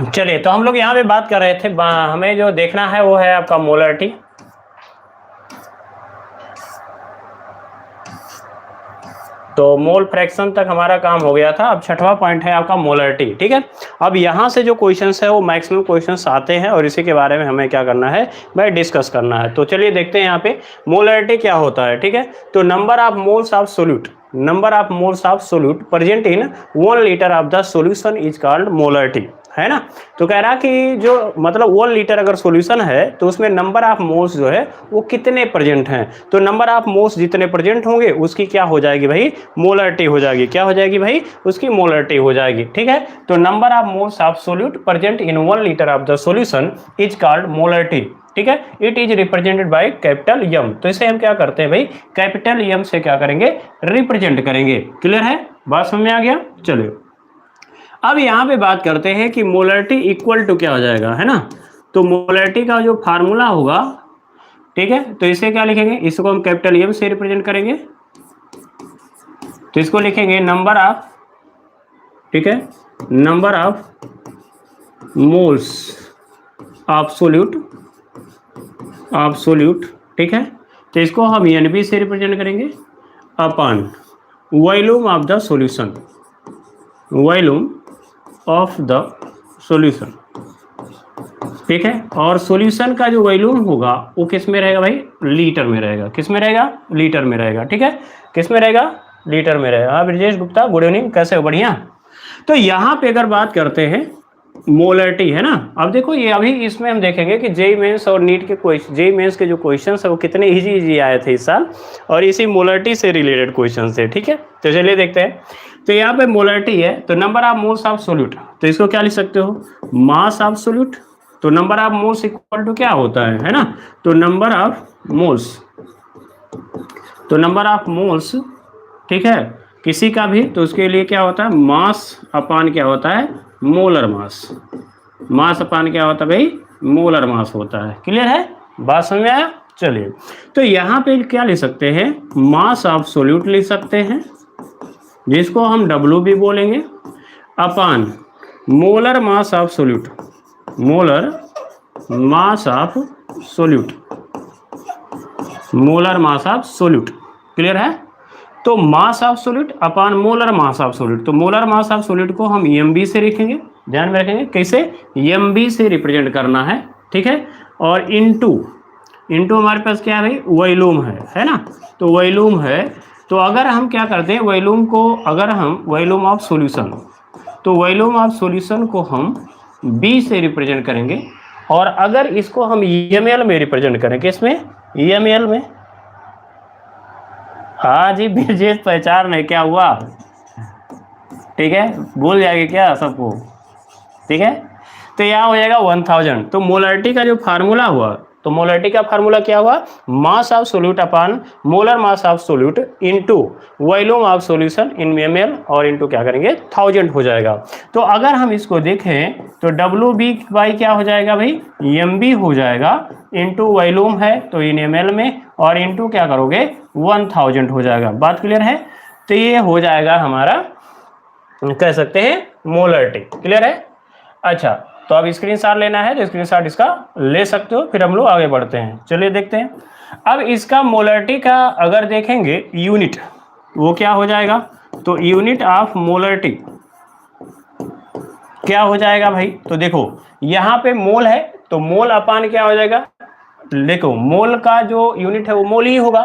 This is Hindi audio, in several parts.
चलिए, तो हम लोग यहाँ पे बात कर रहे थे, हमें जो देखना है वो है आपका मोलरिटी। तो मोल फ्रैक्शन तक हमारा काम हो गया था। अब छठवां पॉइंट है आपका मोलरिटी। ठीक है, अब यहाँ से जो क्वेश्चंस है वो मैक्सिमम क्वेश्चंस आते हैं और इसी के बारे में हमें क्या करना है भाई, डिस्कस करना है। तो चलिए देखते हैं यहाँ पे मोलरिटी क्या होता है। ठीक है, तो number of moles of solute, number of moles of solute present in 1 litre of the solution is called molarity, है ना। तो कह रहा कि जो मतलब 1 लीटर अगर सॉल्यूशन है तो उसमें नंबर ऑफ मोल्स जो है वो कितने प्रेजेंट हैं। तो नंबर ऑफ मोल्स जितने प्रेजेंट होंगे उसकी क्या हो जाएगी भाई, मोलरिटी हो जाएगी। क्या हो जाएगी भाई, उसकी मोलरिटी हो जाएगी। ठीक है, तो number of moles of solute present in 1 litre of the solution is called molarity. ठीक है, it is represented by capital M. तो इसे हम क्या करते हैं भाई, कैपिटल यम से क्या करेंगे, रिप्रेजेंट करेंगे। क्लियर है, बात समझ में आ गया। चलिए अब यहाँ पे बात करते हैं कि मोलरिटी इक्वल टू क्या हो जाएगा, है ना। तो मोलरिटी का जो फार्मूला होगा, ठीक है, तो इसे क्या लिखेंगे, इसको हम कैपिटल एम से रिप्रेजेंट करेंगे। तो इसको लिखेंगे नंबर ऑफ, ठीक है, number of moles of solute, of solute. ठीक है, तो इसको हम एनबी से रिप्रेजेंट करेंगे upon volume of the solution, volume of the solution. ठीक है, और सॉल्यूशन का जो वॉल्यूम होगा वो किस में रहेगा भाई, लीटर में रहेगा। किस में रहेगा, लीटर में रहेगा। ठीक है, किस में रहेगा, लीटर में रहेगा। हाँ ब्रजेश गुप्ता, गुड इवनिंग, कैसे हो, बढ़िया। तो यहाँ पे अगर बात करते हैं मोलरिटी, है ना। अब देखो ये अभी इसमें हम देखेंगे कि जेईई मेंस और नीट के क्वेश्चन, जेईई मेंस के जो क्वेश्चंस है वो कितने इजी आए थे इस साल, और इसी मोलरिटी से रिलेटेड क्वेश्चन थे। ठीक है, तो चलिए देखते हैं। तो यहाँ पे मोलरिटी है, तो number of moles of solute, तो इसको क्या लिख सकते हो, मास ऑफ सोल्यूट। तो number of moles equal to क्या होता है ना, तो नंबर ऑफ मोल्स, तो नंबर ऑफ मोल्स, ठीक है, किसी का भी, तो उसके लिए क्या होता है, मास अपान क्या होता है, मोलर मास। मास अपान क्या होता है भाई, मोलर मास होता है। क्लियर है, बात समझ में आया। चलिए, तो यहाँ पे क्या लिख सकते हैं, मास ऑफ सोल्यूट लिख सकते हैं, जिसको हम W भी बोलेंगे, upon molar mass of solute, molar mass of solute, molar mass of solute. Clear है, तो mass of solute upon molar mass of solute. तो मोलर मास ऑफ सोल्यूट को हम एमबी से लिखेंगे, ध्यान में रखेंगे कैसे, एमबी से रिप्रेजेंट करना है। ठीक है, और इनटू, इनटू हमारे पास क्या है भाई, वॉल्यूम है ना। तो वॉल्यूम है, तो अगर हम क्या करते हैं, वॉल्यूम को अगर हम वॉल्यूम ऑफ सॉल्यूशन, तो वॉल्यूम ऑफ सॉल्यूशन को हम बी से रिप्रेजेंट करेंगे, और अगर इसको हम ईएमएल में रिप्रेजेंट करें, किसमें, ईएमएल में। हाँ जी ब्रजेश, पहचान नहीं, क्या हुआ, ठीक है, भूल जाएंगे क्या सबको। ठीक है, तो यहाँ हो जाएगा 1000। तो मोलरिटी का जो फार्मूला हुआ, तो मोलरिटी का फार्मूला क्या हुआ, मास of solute upon molar mass of solute into volume of solution in ml, और इनटू क्या करेंगे 1000 हो जाएगा। तो अगर हम इसको देखें तो WB बाई क्या हो जाएगा भाई, MB हो जाएगा, इनटू वॉल्यूम है तो इन ml में, और इनटू क्या करोगे 1000 हो जाएगा। बात क्लियर है, तो ये हो जाएगा हमारा, कह सकते हैं मोलरिटी। क्लियर है। अच्छा, तो अब स्क्रीनशॉट लेना है तो स्क्रीनशॉट इसका ले सकते हो, फिर हम लोग आगे बढ़ते हैं। चलिए देखते हैं। अब इसका मोलरिटी का अगर देखेंगे यूनिट, वो क्या हो जाएगा, तो यूनिट ऑफ मोलरिटी क्या हो जाएगा भाई, तो देखो यहाँ पे मोल है, तो मोल अपान क्या हो जाएगा, देखो मोल का जो यूनिट है वो मोल ही होगा,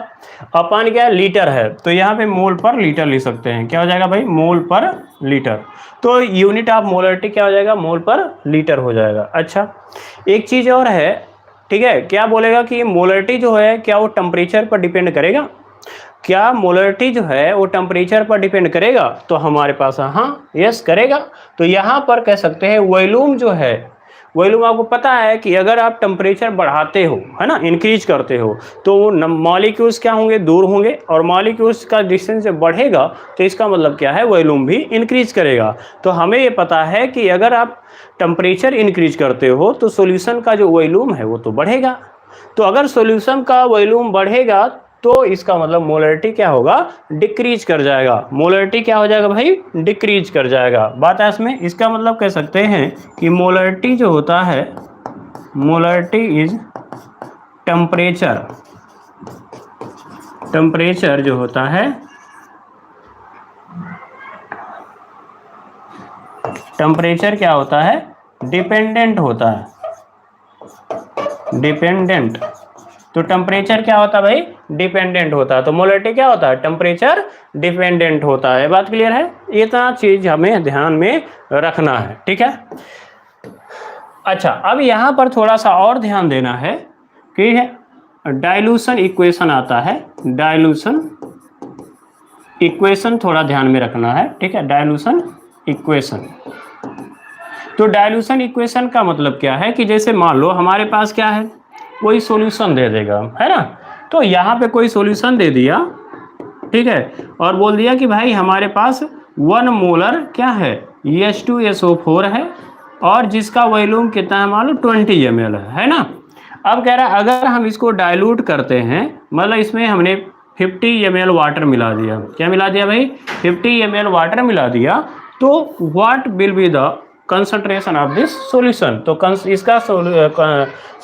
अपान क्या है, लीटर है, तो यहाँ पे मोल पर लीटर लिख सकते हैं। क्या हो जाएगा भाई, मोल पर लीटर। तो यूनिट ऑफ मोलरिटी क्या हो जाएगा, मोल पर लीटर हो जाएगा। अच्छा, एक चीज और है, ठीक है, क्या बोलेगा कि मोलरिटी जो है क्या वो टेम्परेचर पर डिपेंड करेगा, क्या मोलरिटी जो है वो टेम्परेचर पर डिपेंड करेगा, तो हमारे पास हाँ यस करेगा। तो यहाँ पर कह सकते हैं वॉल्यूम जो है, वॉल्यूम आपको पता है कि अगर आप टेम्परेचर बढ़ाते हो, है ना, इंक्रीज करते हो, तो मॉलिक्यूल्स क्या होंगे, दूर होंगे, और मॉलिक्यूल्स का डिस्टेंस जब बढ़ेगा तो इसका मतलब क्या है, वॉल्यूम भी इंक्रीज करेगा। तो हमें ये पता है कि अगर आप टेम्परेचर इंक्रीज करते हो तो सॉल्यूशन का जो वॉल्यूम है वो तो बढ़ेगा। तो अगर सॉल्यूशन का वॉल्यूम बढ़ेगा तो इसका मतलब मोलरिटी क्या होगा, डिक्रीज कर जाएगा। मोलरिटी क्या हो जाएगा भाई, डिक्रीज कर जाएगा। बात है इसमें, इसका मतलब कह सकते हैं कि मोलरिटी जो होता है, मोलरिटी इज टेम्परेचर, टेम्परेचर जो होता है, टेम्परेचर क्या होता है, डिपेंडेंट होता है, डिपेंडेंट। तो टेम्परेचर क्या होता है भाई, डिपेंडेंट होता है। तो मोलरिटी क्या होता है, टेम्परेचर डिपेंडेंट होता है। बात क्लियर है, इतना चीज हमें ध्यान में रखना है, ठीक है। अच्छा, अब यहां पर थोड़ा सा और ध्यान देना है कि डाइल्यूशन इक्वेशन आता है, डाइल्यूशन इक्वेशन थोड़ा ध्यान में रखना है, ठीक है। डाइल्यूशन इक्वेशन, तो डाइल्यूशन इक्वेशन का मतलब क्या है कि जैसे मान लो हमारे पास क्या है, कोई सॉल्यूशन दे देगा, है ना। तो यहाँ पे कोई सॉल्यूशन दे दिया, ठीक है, और बोल दिया कि भाई हमारे पास 1 मोलर क्या है, H2SO4 है, और जिसका वॉल्यूम कितना है, मान लो 20 ml है ना। अब कह रहा है अगर हम इसको डाइल्यूट करते हैं, मतलब इसमें हमने 50 ml वाटर मिला दिया, क्या मिला दिया भाई, 50 ml वाटर मिला दिया, तो what will be the concentration of this solution. तो इसका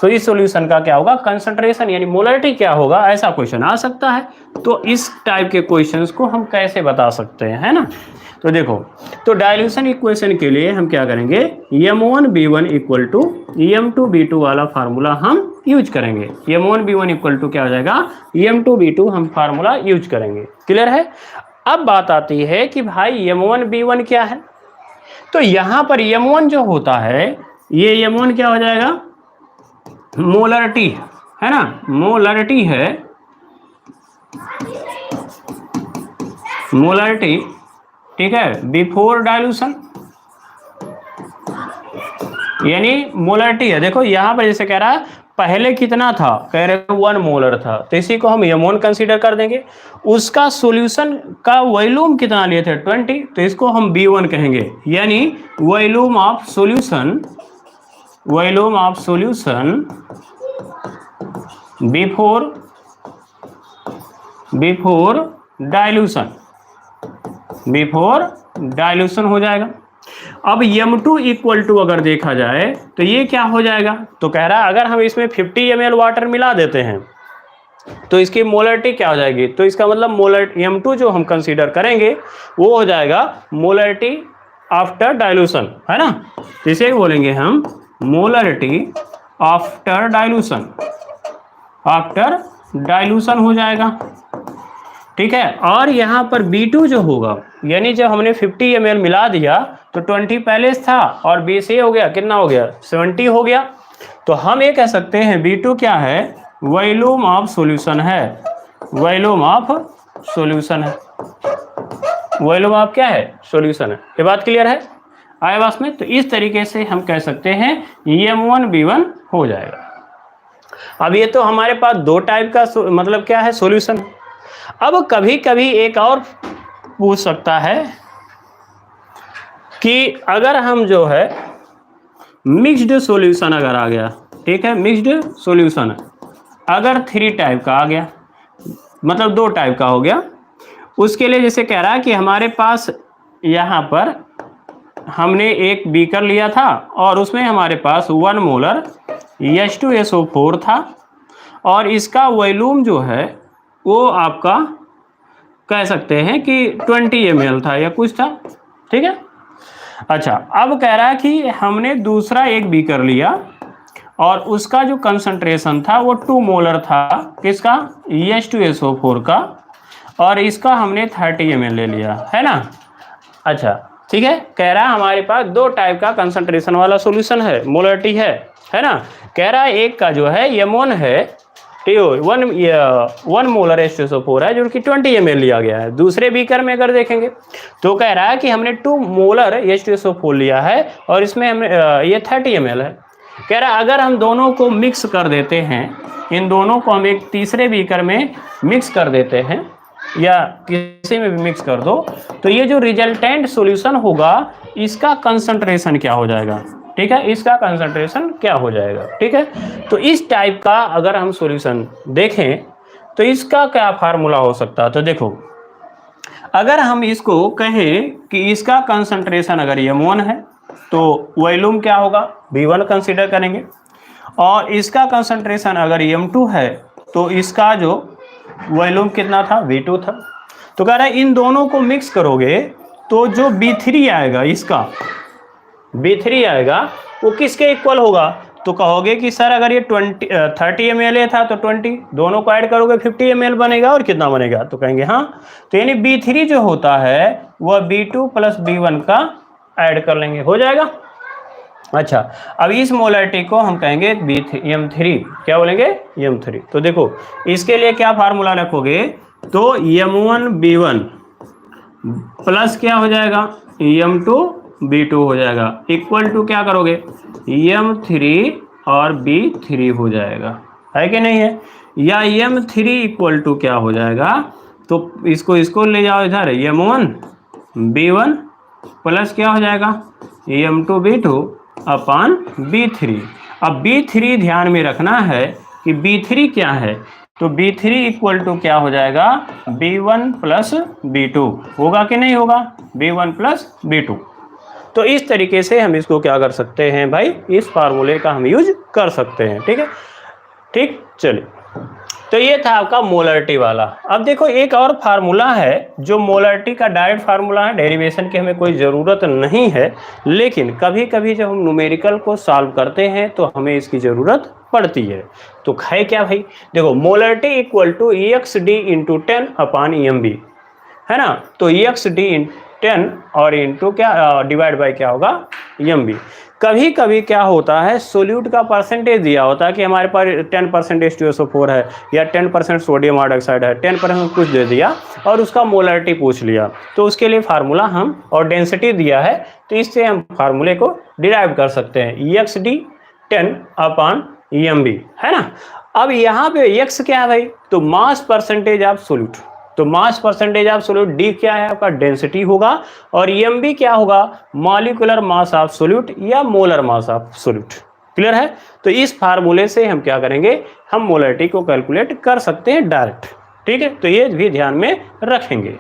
इस सॉल्यूशन का क्या होगा, कंसंट्रेशन यानी मोलरिटी क्या होगा, ऐसा क्वेश्चन आ सकता है। तो इस टाइप के क्वेश्चंस को हम कैसे बता सकते हैं, है ना। तो देखो, तो डाइल्यूशन इक्वेशन के लिए हम क्या करेंगे, M1B1 इक्वल टू M2B2 वाला फार्मूला हम यूज करेंगे। M1B1 इक्वल टू क्या हो जाएगा, M2B2 हम फार्मूला यूज करेंगे। क्लियर है। अब बात आती है कि भाई M1B1 क्या है। तो यहां पर M1 जो होता है, ये M1 क्या हो जाएगा, मोलरिटी, है ना, मोलरिटी है, मोलरिटी, ठीक है, बिफोर डाइल्यूशन, यानी मोलरिटी है। देखो यहां पर जैसे कह रहा है पहले कितना था, कह रहे 1 मोलर था, तो इसी को हम M1 कंसीडर कर देंगे। उसका सॉल्यूशन का वॉल्यूम कितना लिए थे, 20, तो इसको हम B1 कहेंगे, यानी volume of solution, volume of solution before dilution, before dilution हो जाएगा। अब M2 इक्वल टू अगर देखा जाए तो ये क्या हो जाएगा, तो कह रहा है अगर हम इसमें 50 ml वाटर मिला देते हैं तो इसकी मोलरिटी क्या हो जाएगी, तो इसका मतलब मोलरिटी M2 जो हम कंसीडर करेंगे वो हो जाएगा मोलरिटी आफ्टर डाइल्यूशन, है ना। इसे बोलेंगे हम molarity after dilution, after dilution हो जाएगा, ठीक है। और यहाँ पर B2 जो होगा, यानी जब हमने 50 ml मिला दिया तो 20 पहले था और 20 ये हो गया, कितना हो गया, 70 हो गया। तो हम ये कह सकते हैं B2 क्या है, वॉल्यूम ऑफ सॉल्यूशन है, वॉल्यूम ऑफ सॉल्यूशन है, वॉल्यूम ऑफ क्या है, सॉल्यूशन है। ये बात क्लियर है, आए बात में। तो इस तरीके से हम कह सकते हैं M1B1 हो जाएगा। अब ये तो हमारे पास 2 टाइप का मतलब क्या है, सॉल्यूशन। अब कभी कभी एक और पूछ सकता है कि अगर हम जो है मिक्स्ड सॉल्यूशन अगर आ गया, ठीक है, मिक्स्ड सॉल्यूशन अगर 3 टाइप का आ गया, मतलब 2 टाइप का हो गया, उसके लिए जैसे कह रहा है कि हमारे पास यहाँ पर हमने एक बीकर लिया था और उसमें हमारे पास 1 मोलर H2SO4 था और इसका वॉल्यूम जो है वो आपका कह सकते हैं कि 20 ml था या कुछ था, ठीक है। अच्छा, अब कह रहा है कि हमने दूसरा एक बीकर लिया और उसका जो कंसंट्रेशन था वो 2 मोलर था, किसका, H2SO4 का, और इसका हमने 30 ml ले लिया, है ना। अच्छा, ठीक है, कह रहा है हमारे पास 2 टाइप का कंसंट्रेशन वाला सॉल्यूशन है, मोलरिटी है ना। कह रहा है एक का जो है M1 है, 1 मोलर H2SO4 है जो कि 20 ml लिया गया है। दूसरे बीकर में अगर देखेंगे तो कह रहा है कि हमने 2 मोलर H2SO4 लिया है और इसमें हमने ये 30 ml है। कह रहा है अगर हम दोनों को मिक्स कर देते हैं, इन दोनों को हम एक तीसरे बीकर में मिक्स कर देते हैं या किसी में भी मिक्स कर दो, तो ये जो रिजल्टेंट सॉल्यूशन होगा इसका कंसंट्रेशन क्या हो जाएगा, ठीक है, इसका कंसंट्रेशन क्या हो जाएगा, ठीक है। तो इस टाइप का अगर हम सॉल्यूशन देखें तो इसका क्या फार्मूला हो सकता है? तो देखो, अगर हम इसको कहें कि इसका कंसंट्रेशन अगर M1 है तो वॉल्यूम क्या होगा, V1 कंसीडर करेंगे, और इसका कंसंट्रेशन अगर M2 है तो इसका जो वॉल्यूम कितना था, V2 था। तो कह रहा है इन दोनों को मिक्स करोगे तो जो B3 आएगा, इसका B3 आएगा वो किसके इक्वल होगा? तो कहोगे कि सर अगर ये 30 ml था तो 20, दोनों को ऐड करोगे 50 ml बनेगा, और कितना बनेगा? तो कहेंगे हाँ। तो यानी B3 जो होता है वह B2 प्लस B1 का ऐड कर लेंगे, हो जाएगा। अच्छा, अब इस मोलरिटी को हम कहेंगे M3, क्या बोलेंगे? M3। तो देखो इसके लिए क्या फार्मूला रखोगे, तो M1B1 प्लस क्या हो जाएगा, M2B2 हो जाएगा, इक्वल टू क्या करोगे, M3 और B3 हो जाएगा, है कि नहीं है? या M3 इक्वल टू क्या हो जाएगा, तो इसको ले जाओ इधर, M1B1 प्लस क्या हो जाएगा, M2B2 अपान B3। अब B3 ध्यान में रखना है कि B3 क्या है, तो B3 इक्वल टू क्या हो जाएगा, B1 प्लस B2, होगा कि नहीं होगा, B1 प्लस B2। तो इस तरीके से हम इसको क्या कर सकते हैं भाई, इस फार्मूले का हम यूज कर सकते हैं, ठीक है। ठीक, चलिए, तो ये था आपका मोलरिटी वाला। अब देखो एक और फार्मूला है जो मोलरिटी का डायरेक्ट फार्मूला है, डेरिवेशन की हमें कोई ज़रूरत नहीं है, लेकिन कभी कभी जब हम न्यूमेरिकल को सॉल्व करते हैं तो हमें इसकी ज़रूरत पड़ती है। तो है क्या भाई, देखो molarity equal to EXD into 10 upon EMB, है ना। तो EXD 10 और इंटू क्या डिवाइड बाई क्या होगा, EMB। कभी कभी क्या होता है, सोल्यूट का परसेंटेज दिया होता है कि हमारे पास 10% H2SO4 है या 10% सोडियम हाइड्रोक्साइड है, 10% कुछ दे दिया और उसका मोलरिटी पूछ लिया, तो उसके लिए फार्मूला हम, और डेंसिटी दिया है तो इससे हम फार्मूले को डिराइव कर सकते हैं, EXD 10 अपान EMB, है ना। अब यहाँ पे X क्या है भाई, तो मास परसेंटेज ऑफ सोल्यूट, तो mass percentage of solute, D क्या है आपका, डेंसिटी होगा, और EMB क्या होगा, मॉलिक्यूलर मास ऑफ सोल्यूट या molar mass of solute. Clear है? तो इस फार्मूले से हम क्या करेंगे, हम मोलरिटी को कैलकुलेट कर सकते हैं डायरेक्ट, ठीक है। तो ये भी ध्यान में रखेंगे।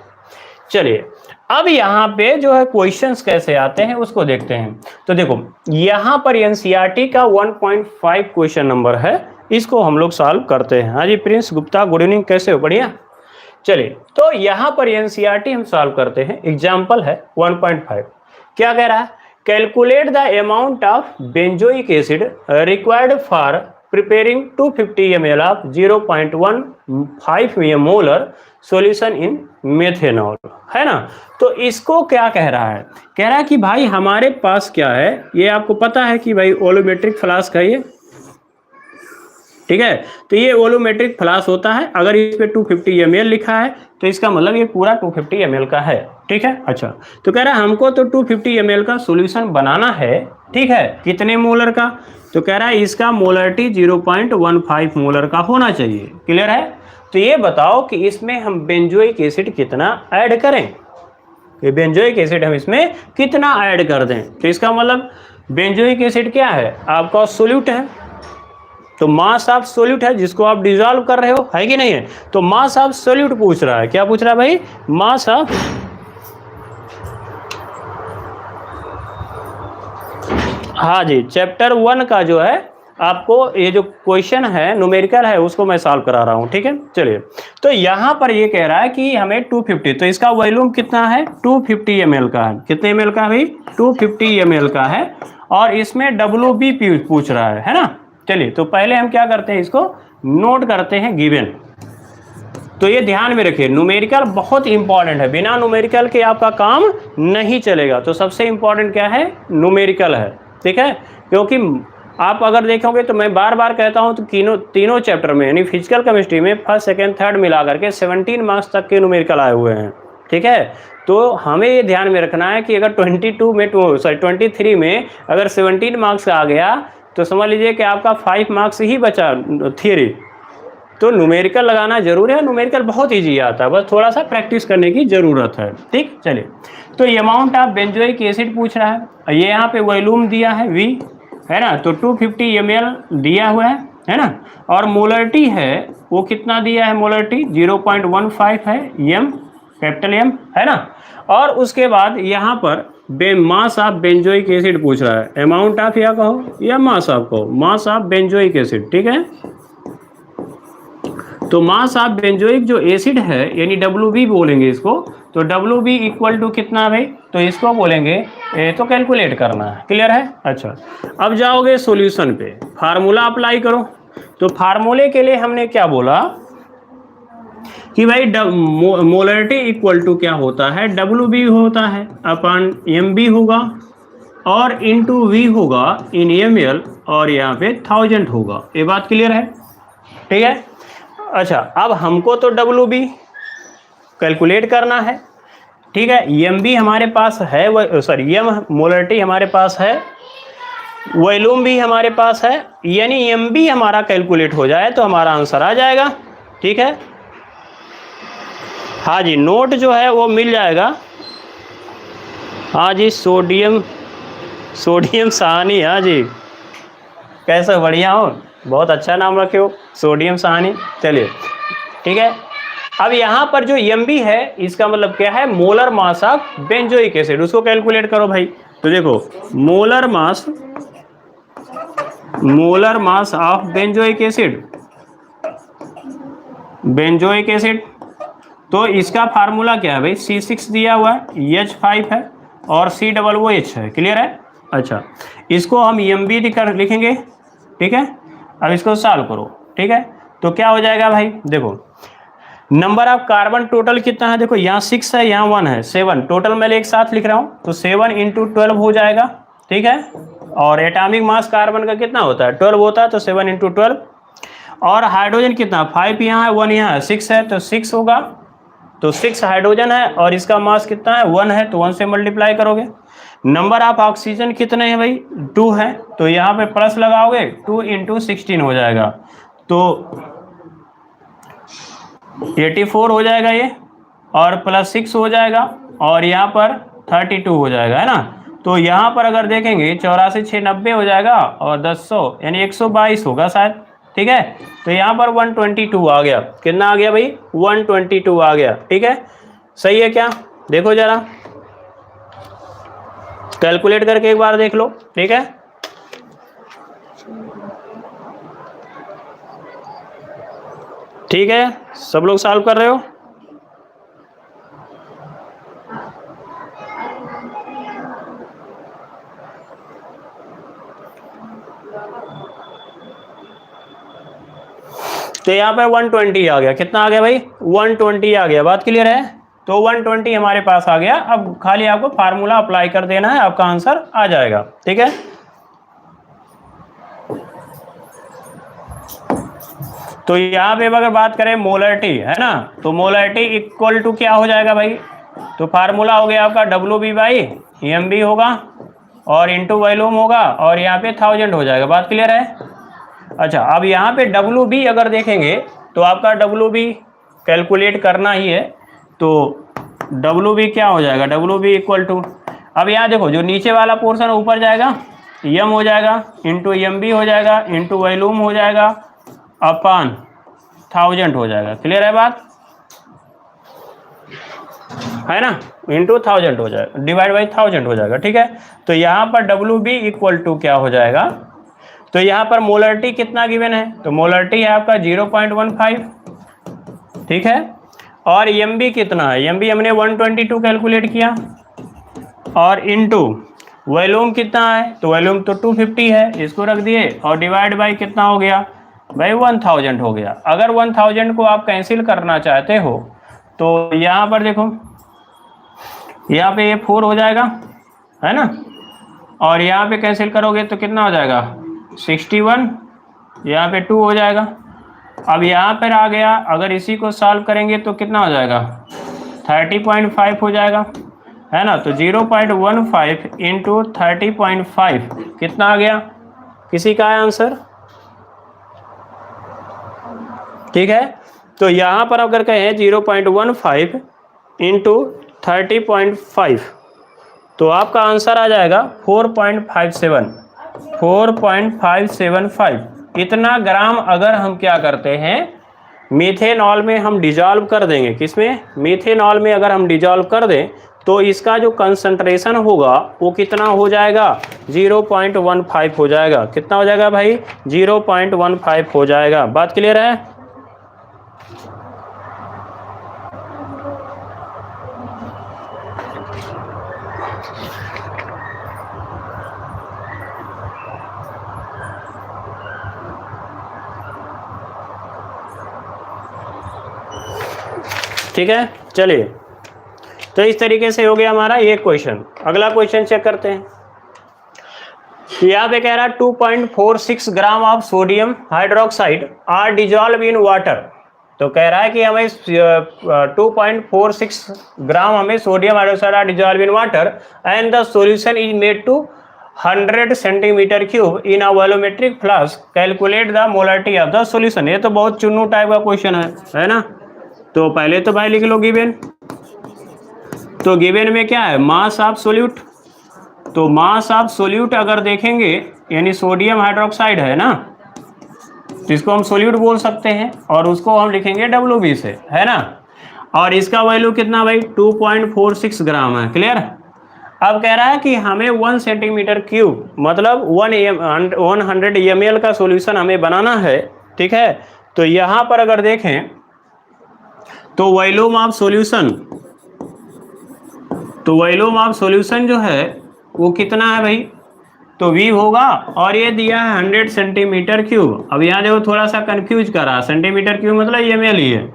चलिए, अब यहाँ पे जो है क्वेश्चंस कैसे आते हैं उसको देखते हैं। तो देखो यहाँ पर NCERT का 1.5 क्वेश्चन नंबर है, इसको हम लोग सॉल्व करते हैं। हाँ जी प्रिंस गुप्ता, गुड इवनिंग, कैसे हो? बढ़िया। चलिए, तो यहाँ पर NCERT हम सॉल्व करते हैं। एग्जाम्पल है 1.5, क्या कह रहा है, calculate the amount of benzoic acid required for preparing 250 ml of 0.15 molar solution in methanol, है ना। तो इसको क्या कह रहा है, कह रहा है कि भाई हमारे पास क्या है, ये आपको पता है कि भाई वॉल्यूमेट्रिक फ्लास्क है ये, ठीक है। तो ये वॉल्यूमेट्रिक फ्लास्क होता है, अगर इस पे 250 ml लिखा है तो इसका मतलब ये पूरा 250 ml का है, ठीक है। अच्छा, तो कह रहा है हमको तो 250 ml का सॉल्यूशन बनाना है, ठीक है, कितने मोलर का, तो कह रहा है इसका मोलरिटी 0.15 मोलर का होना चाहिए। क्लियर है? तो ये बताओ कि इसमें हम बेंजोइक एसिड कितना ऐड करें, ये बेंजोइक एसिड हम इसमें कितना ऐड कर दें। तो इसका मतलब बेंजोइक एसिड क्या है, आपका सोल्यूट है, तो मास ऑफ सोल्यूट है जिसको आप डिसॉल्व कर रहे हो, है कि नहीं है। तो मास ऑफ सोल्यूट पूछ रहा है, क्या पूछ रहा है भाई, मास ऑफ, हाँ जी, चैप्टर 1 का जो है आपको ये जो क्वेश्चन है न्यूमेरिकल है उसको मैं सॉल्व करा रहा हूँ, ठीक है। चलिए, तो यहाँ पर ये कह रहा है कि हमें 250, तो इसका वॉल्यूम कितना है, 250 ml का है, कितने ml का है भाई, 250 ml का है, और इसमें WB पूछ रहा है ना। चलिए, तो पहले हम क्या करते हैं, इसको नोट करते हैं गिवन। तो ये ध्यान में रखिए, न्यूमेरिकल बहुत इंपॉर्टेंट है, बिना न्यूमेरिकल के आपका काम नहीं चलेगा। तो सबसे इंपॉर्टेंट क्या है, न्यूमेरिकल है, ठीक है। क्योंकि आप अगर देखोगे तो मैं बार बार कहता हूं, तो तीनों चैप्टर में यानी फिजिकल केमिस्ट्री में फर्स्ट सेकंड थर्ड मिला करके 17 मार्क्स तक के न्यूमेरिकल आए हुए हैं, ठीक है। तो हमें ये ध्यान में रखना है कि अगर 23 में अगर 17 मार्क्स आ गया तो समझ लीजिए कि आपका 5 मार्क्स ही बचा थियरी। तो न्यूमेरिकल लगाना जरूर है, न्यूमेरिकल बहुत ईजी आता है, बस थोड़ा सा प्रैक्टिस करने की ज़रूरत है, ठीक। चलिए, तो ये अमाउंट ऑफ बेंजोइक एसिड पूछ रहा है, ये यहाँ पे वॉल्यूम दिया है V, है ना, तो 250 ml दिया हुआ है, है ना। और मोलरिटी है वो कितना दिया है, मोलरिटी 0.15 है, एम, कैपिटल एम, है ना। और उसके बाद यहाँ पर मास ऑफ बेंजोइक एसिड पूछ रहा है, अमाउंट ऑफ या कहो या मास ऑफ कहो, मास ऑफ बेंजोइक एसिड, ठीक है। तो मास ऑफ बेंजोइक जो एसिड है यानी WB बोलेंगे इसको, तो WB इक्वल टू कितना भाई, तो इसको बोलेंगे ये तो कैलकुलेट करना है, क्लियर है। अच्छा, अब जाओगे सॉल्यूशन पे, फार्मूला अप्लाई करो। तो फार्मूले के लिए हमने क्या बोला कि भाई मोलरिटी इक्वल टू क्या होता है, WB होता है अपन MB होगा और इंटू V होगा इन ml और यहाँ पे 1000 होगा, ये बात क्लियर है, ठीक है। अच्छा, अब हमको तो WB कैलकुलेट करना है, ठीक है। MB हमारे पास है, सॉरी एम मोलरिटी हमारे पास है, वॉल्यूम भी हमारे पास है, यानी MB हमारा कैलकुलेट हो जाए तो हमारा आंसर आ जाएगा, ठीक है। हाँ जी, नोट जो है वो मिल जाएगा। हाँ जी, सोडियम सहानी, हाँ जी, कैसे, बढ़िया हो, बहुत अच्छा नाम रखे हो, सोडियम सहानी। चलिए ठीक है। अब यहाँ पर जो MB है इसका मतलब क्या है, molar mass of benzoic acid, उसको कैलकुलेट करो भाई। तो देखो molar mass of benzoic acid, तो इसका फार्मूला क्या है भाई, C6 दिया हुआ है, H5 है और COOH है, क्लियर है। अच्छा, इसको हम MB लिखेंगे, ठीक है। अब इसको सॉल्व करो, ठीक है। तो क्या हो जाएगा भाई, देखो नंबर ऑफ कार्बन टोटल कितना है, देखो यहाँ 6 है, यहाँ 1 है, 7 टोटल मैं एक साथ लिख रहा हूँ, तो 7 × 12 हो जाएगा, ठीक है। और एटॉमिक मास कार्बन का कितना होता है, 12 होता है, तो 7 × 12। और हाइड्रोजन कितना, 5 यहाँ है, 1 यहाँ है, 6 है, तो 6 होगा, तो 6 हाइड्रोजन है और इसका मास कितना है, 1 है, तो 1 से मल्टीप्लाई करोगे। नंबर ऑफ ऑक्सीजन कितने हैं भाई, 2 है, तो यहाँ पे प्लस लगाओगे, 2 × 16 हो जाएगा, तो 84 हो जाएगा ये, और प्लस 6 हो जाएगा, और यहाँ पर 32 हो जाएगा, है ना। तो यहाँ पर अगर देखेंगे 84 6 90 हो जाएगा, और 10 यानी 122 होगा शायद, ठीक है। तो यहाँ पर 122 आ गया, कितना आ गया भाई, 122 आ गया, ठीक है। सही है क्या, देखो जरा कैलकुलेट करके एक बार देख लो, ठीक है। ठीक है, सब लोग सॉल्व कर रहे हो। तो यहाँ पर 120 आ गया, कितना आ गया भाई, 120 आ गया, बात क्लियर है। तो 120 हमारे पास आ गया, अब खाली आपको फार्मूला अप्लाई कर देना है, आपका आंसर आ जाएगा, ठीक है। तो यहाँ पे अगर बात करें मोलरिटी, है ना, तो मोलरिटी इक्वल टू क्या हो जाएगा भाई, तो फार्मूला हो गया आपका WB/MB होगा और इंटू वॉल्यूम होगा, और यहाँ पे 1000 हो जाएगा, बात क्लियर है। अच्छा, अब यहाँ पे WB अगर देखेंगे तो आपका WB कैलकुलेट करना ही है, तो WB क्या हो जाएगा, WB इक्वल टू, अब यहाँ देखो जो नीचे वाला पोर्शन ऊपर जाएगा, M हो जाएगा, इंटू MB हो जाएगा, इंटू वॉल्यूम हो जाएगा, अपॉन 1000 हो जाएगा, क्लियर है बात, है ना, इंटू 1000 हो जाएगा, डिवाइड बाई 1000 हो जाएगा, ठीक है। तो यहाँ पर WB इक्वल टू क्या हो जाएगा, तो यहाँ पर मोलरिटी कितना गिवन है, तो मोलरिटी है आपका 0.15, ठीक है। और MB कितना है, MB हमने 122 कैलकुलेट किया, और इंटू वॉल्यूम कितना है, तो वॉल्यूम तो 250 है, इसको रख दिए, और डिवाइड बाई कितना हो गया भाई, 1000 हो गया। अगर 1000 को आप कैंसिल करना चाहते हो तो यहाँ पर देखो, यहाँ पे ये 4 हो जाएगा, है ना, और यहाँ पे कैंसिल करोगे तो कितना हो जाएगा 61, यहाँ पे 2 हो जाएगा। अब यहाँ पर आ गया, अगर इसी को सॉल्व करेंगे तो कितना हो जाएगा 30.5 हो जाएगा, है ना। तो 0.15 इंटू 30.5 कितना आ गया, किसी का है आंसर, ठीक है। तो यहाँ पर अगर कहें 0.15 इंटू 30.5 तो आपका आंसर आ जाएगा 4.57, 4.575, इतना ग्राम अगर हम क्या करते हैं मीथेनॉल में हम डिजॉल्व कर देंगे, किसमें, मीथेनॉल में अगर हम डिजॉल्व कर दें तो इसका जो कंसंट्रेशन होगा वो कितना हो जाएगा, 0.15 हो जाएगा। कितना हो जाएगा भाई, 0.15 हो जाएगा। बात क्लियर है? ठीक है, चलिए, तो इस तरीके से हो गया हमारा ये क्वेश्चन। अगला क्वेश्चन चेक करते हैं। यहाँ पे कह रहा है 2.46 gram of sodium hydroxide are dissolve in water. तो कह रहा है कि हमें 2.46 ग्राम हमें sodium hydroxide are dissolve in water and the solution is made to 100 centimetre cube in a volumetric flask, calculate the molarity of the solution. ये तो बहुत चुन्नू टाइप का क्वेश्चन है ना। तो पहले तो भाई लिख लो गिवन। तो गिवन में क्या है, मास ऑफ सोल्यूट। तो मास ऑफ सोल्यूट अगर देखेंगे यानी सोडियम हाइड्रोक्साइड है ना, जिसको हम सोल्यूट बोल सकते हैं और उसको हम लिखेंगे WB से, है ना। और इसका वैल्यू कितना भाई 2.46 ग्राम है। क्लियर। अब कह रहा है कि हमें 1 सेंटीमीटर क्यूब मतलब 100 ml का सॉल्यूशन हमें बनाना है। ठीक है, तो यहाँ पर अगर देखें तो वॉल्यूम ऑफ सॉल्यूशन जो है वो कितना है भाई, तो V होगा। और ये दिया है 100 सेंटीमीटर क्यूब। अब यहाँ देखो थोड़ा सा कंफ्यूज करा, सेंटीमीटर क्यूब मतलब ml ही है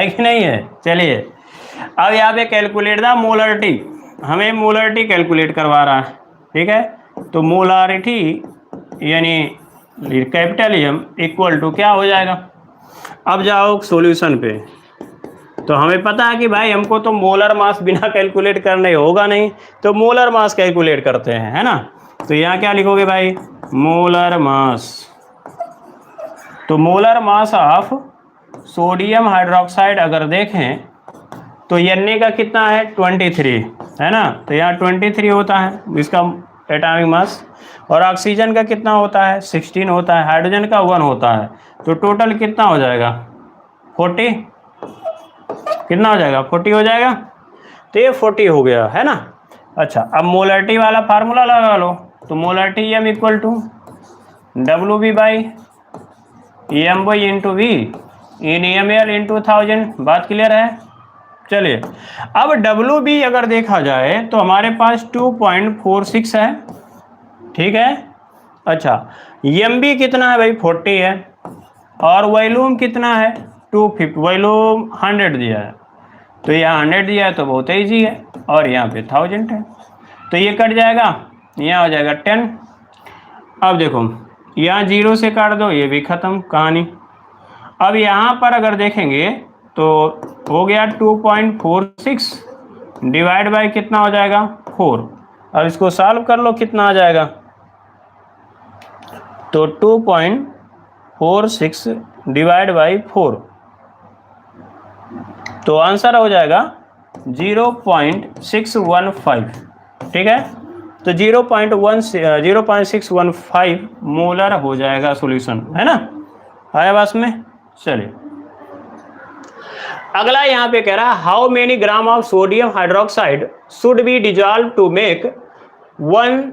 कि नहीं है। चलिए अब यहाँ पे कैलकुलेट द मोलरिटी, हमें मोलरिटी कैलकुलेट करवा रहा है। ठीक है, तो मोलरिटी यानी कैपिटल M इक्वल टू क्या हो जाएगा। अब जाओ सॉल्यूशन पे, तो हमें पता है कि भाई हमको तो मोलर मास बिना कैलकुलेट करने होगा नहीं, तो मोलर मास कैलकुलेट करते हैं, है ना। तो यहाँ क्या लिखोगे भाई, मोलर मास। तो molar mass of sodium hydroxide अगर देखें तो Na का कितना है 23, है ना। तो यहाँ 23 होता है इसका एटॉमिक मास। और ऑक्सीजन का कितना होता है 16 होता है, हाइड्रोजन का 1 होता है। तो टोटल कितना हो जाएगा 40, कितना हो जाएगा 40 हो जाएगा। तो ये 40 हो गया, है ना। अच्छा, अब मोलरिटी वाला फार्मूला लगा लो। तो molarity M equal to WB by M into V in ml into 1000। बात क्लियर है। चलिए अब WB अगर देखा जाए तो हमारे पास 2.46 है। ठीक है, अच्छा MB कितना है भाई 40 है, और वॉल्यूम कितना है 250, वॉल्यूम 100 दिया है। तो यहाँ 100 दिया है तो बहुत ईजी है, और यहाँ पे 1000 है। तो ये कट जाएगा, यहाँ हो जाएगा 10। अब देखो यहाँ 0 से काट दो, ये भी ख़त्म कहानी। अब यहाँ पर अगर देखेंगे तो हो गया 2.46 डिवाइड बाय कितना हो जाएगा 4। अब इसको सॉल्व कर लो, कितना आ जाएगा। तो 2.46 डिवाइड बाई 4, तो आंसर हो जाएगा 0.615। ठीक है, तो 0.615 मोलर हो जाएगा सॉल्यूशन, है ना। आया बात में। चलिए अगला यहाँ पे कह रहा है how many gram of sodium hydroxide should be dissolve to make 1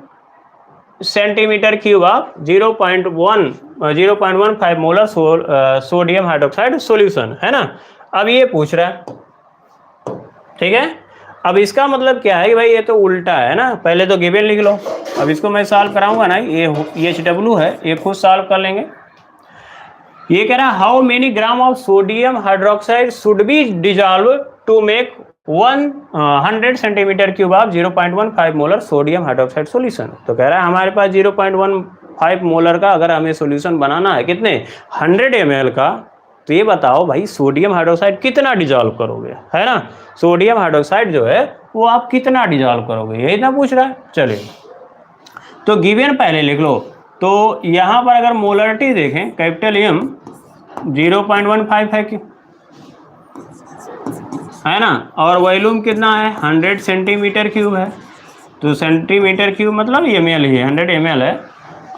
centimetre cube of 0.15 molar sodium hydroxide solution, है ना। अब ये पूछ रहा है, ठीक है। अब इसका मतलब क्या है कि भाई ये तो उल्टा है ना, पहले तो गिवन लिख लो। अब इसको मैं सॉल्व कराऊंगा ना, ये HW है, ये खुद सॉल्व कर लेंगे। ये कह रहा है how many gram of sodium hydroxide should be dissolve to make 100 centimetre cube of 0.15 molar sodium hydroxide solution. तो कह रहा है हमारे पास 0.15 मोलर का अगर हमें सॉल्यूशन बनाना है, कितने 100 ml का, तो ये बताओ भाई सोडियम हाइड्रोक्साइड कितना डिजॉल्व करोगे, है ना। सोडियम हाइड्रोक्साइड जो है वो आप कितना डिजॉल्व करोगे, यही ना पूछ रहा है। चलिए तो गिवन पहले लिख लो। तो यहाँ पर अगर मोलरिटी देखें कैपिटल M 0.15 है कि, है ना, और वॉल्यूम कितना है 100 सेंटीमीटर क्यूब है। तो सेंटीमीटर क्यूब मतलब ml ही है, 100 ml है।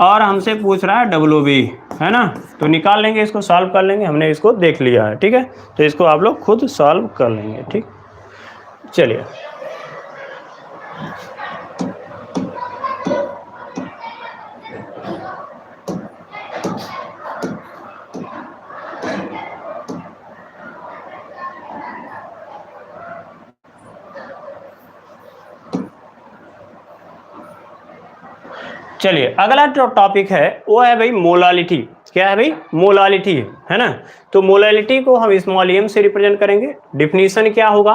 और हमसे पूछ रहा है WB, है ना। तो निकाल लेंगे, इसको सॉल्व कर लेंगे, हमने इसको देख लिया है, ठीक है। तो इसको आप लोग खुद सॉल्व कर लेंगे, ठीक। चलिए चलिए अगला जो टॉपिक है वो है भाई मोलालिटी। क्या है भाई? मोलालिटी है ना। तो मोलालिटी को हम स्मॉल m से रिप्रेजेंट करेंगे। डिफिनीशन क्या होगा?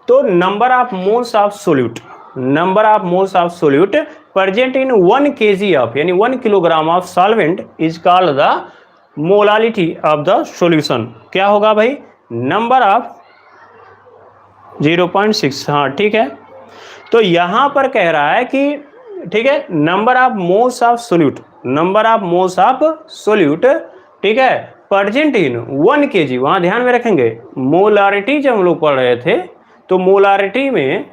तो number of moles of solute, number of moles of solute present in 1 kg of, यानी 1 kilogram of solvent is called the molality of the solution. क्या होगा भाई? Number of 0.6। हाँ ठीक है। तो यहां पर कह रहा है कि ठीक है, number of moles of solute, number of moles of solute, ठीक है, प्रेजेंट इन 1 kg। वहां ध्यान में रखेंगे मोलारिटी जब हम लोग पढ़ रहे थे तो मोलारिटी में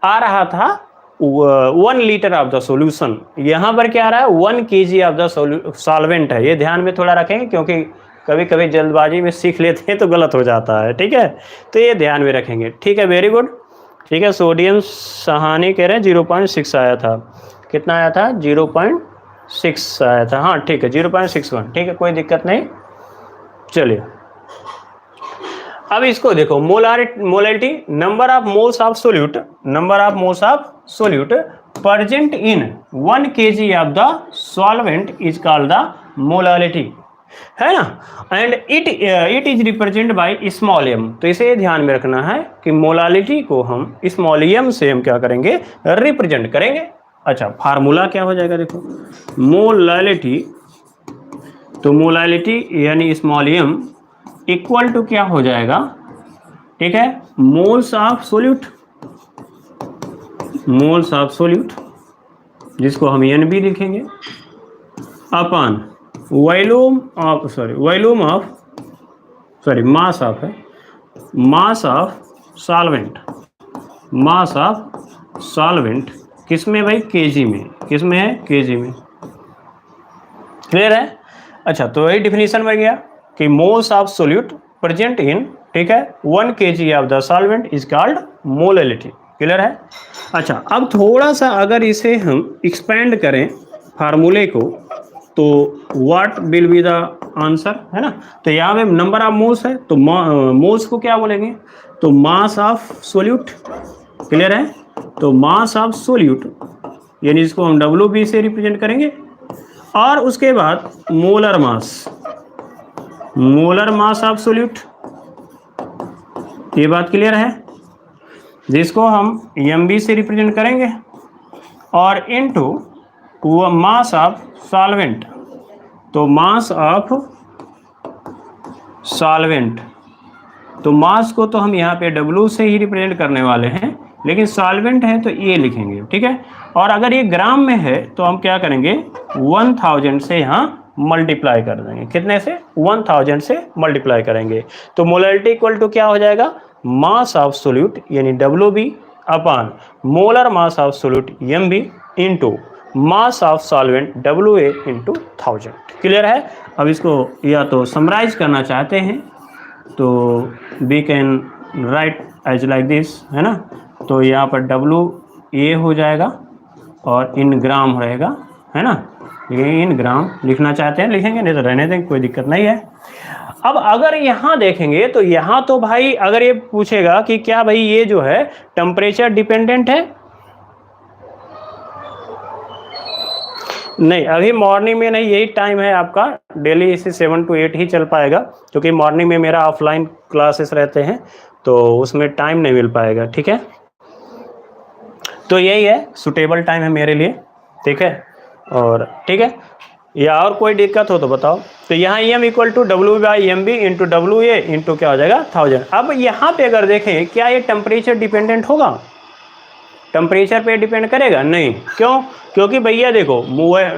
आ रहा था 1 लीटर ऑफ द सॉल्यूशन। यहां पर क्या आ रहा है? 1 kg ऑफ द सॉल्वेंट है। ये ध्यान में थोड़ा रखेंगे क्योंकि कभी कभी जल्दबाजी में सीख लेते हैं तो गलत हो जाता है, ठीक है। तो ये ध्यान में रखेंगे, ठीक है। वेरी गुड, ठीक है। सोडियम सहानी कह रहे हैं 0.6 आया था। कितना आया था? 0.6 आया था। हाँ ठीक है, 0.61, ठीक है, कोई दिक्कत नहीं। चलिए अब इसको देखो, molarity, number of moles of solute, number of moles of solute present in 1 kg of the solvent is called the molality, है ना। And it is represent by small m। तो इसे ध्यान में रखना है कि मोलालिटी को हम स्मॉल m से हम क्या करेंगे? रिप्रेजेंट करेंगे। अच्छा, फार्मूला क्या हो जाएगा? देखो मोलालिटी, तो मोलालिटी यानी स्मॉल m इक्वल टू क्या हो जाएगा? ठीक है, moles of solute, moles of solute जिसको हम NB लिखेंगे, upon volume of, volume of, mass of है, mass of solvent, mass of solvent किसमें भाई? kg में। किसमें है? kg में। क्लियर है? अच्छा, तो यही डिफिनीशन बन गया कि मोल्स ऑफ सोल्यूट प्रेजेंट इन, ठीक है, 1 kg of the solvent is called molality. Clear है? अच्छा, अब थोड़ा सा अगर इसे हम एक्सपेंड करें फार्मूले को तो what will be the answer, है ना। तो यहाँ पे नंबर ऑफ मोल्स है तो मोल्स को क्या बोलेंगे? तो मास ऑफ सोल्यूट। क्लियर है? तो मास ऑफ सोल्यूट यानी इसको हम WB से रिप्रेजेंट करेंगे। और उसके बाद molar mass, molar mass of solute, ये बात क्लियर है, जिसको हम MB से रिप्रेजेंट करेंगे। और इनटू वो मास ऑफ सॉल्वेंट, तो मास ऑफ सॉल्वेंट, तो मास को तो हम यहाँ पे W से ही रिप्रेजेंट करने वाले हैं, लेकिन सॉल्वेंट है तो ये लिखेंगे, ठीक है। और अगर ये ग्राम में है तो हम क्या करेंगे? 1000 से यहाँ मल्टीप्लाई कर देंगे। कितने से? 1000 से मल्टीप्लाई करेंगे। तो मोलारिटी इक्वल टू क्या हो जाएगा? मास ऑफ सोल्यूट यानी WB upon molar mass of solute MB into mass of solvent WA into 1000। Clear है? अब इसको या तो समराइज करना चाहते हैं तो we can write as like this, है ना। तो यहाँ पर WA हो जाएगा और इन ग्राम रहेगा, है ना। ये इन ग्राम लिखना चाहते हैं लिखेंगे, नहीं तो रहने देंगे, कोई दिक्कत नहीं है। अब अगर यहाँ देखेंगे तो यहाँ तो भाई अगर ये पूछेगा कि क्या भाई ये जो है टेम्परेचर डिपेंडेंट है, नहीं, अभी मॉर्निंग में नहीं, यही टाइम है आपका, डेली इसे 7 to 8 ही चल पाएगा क्योंकि मॉर्निंग में मेरा ऑफलाइन क्लासेस रहते हैं तो उसमें टाइम नहीं मिल पाएगा, ठीक है। तो यही है, सुटेबल टाइम है मेरे लिए, ठीक है। और ठीक है, या और कोई दिक्कत हो तो बताओ। तो यहाँ M equal to W/MB into WA into क्या हो जाएगा? 1000। अब यहाँ पे अगर देखें क्या ये टेम्परेचर डिपेंडेंट होगा? टेम्परेचर पे डिपेंड करेगा? नहीं। क्यों? क्योंकि भैया देखो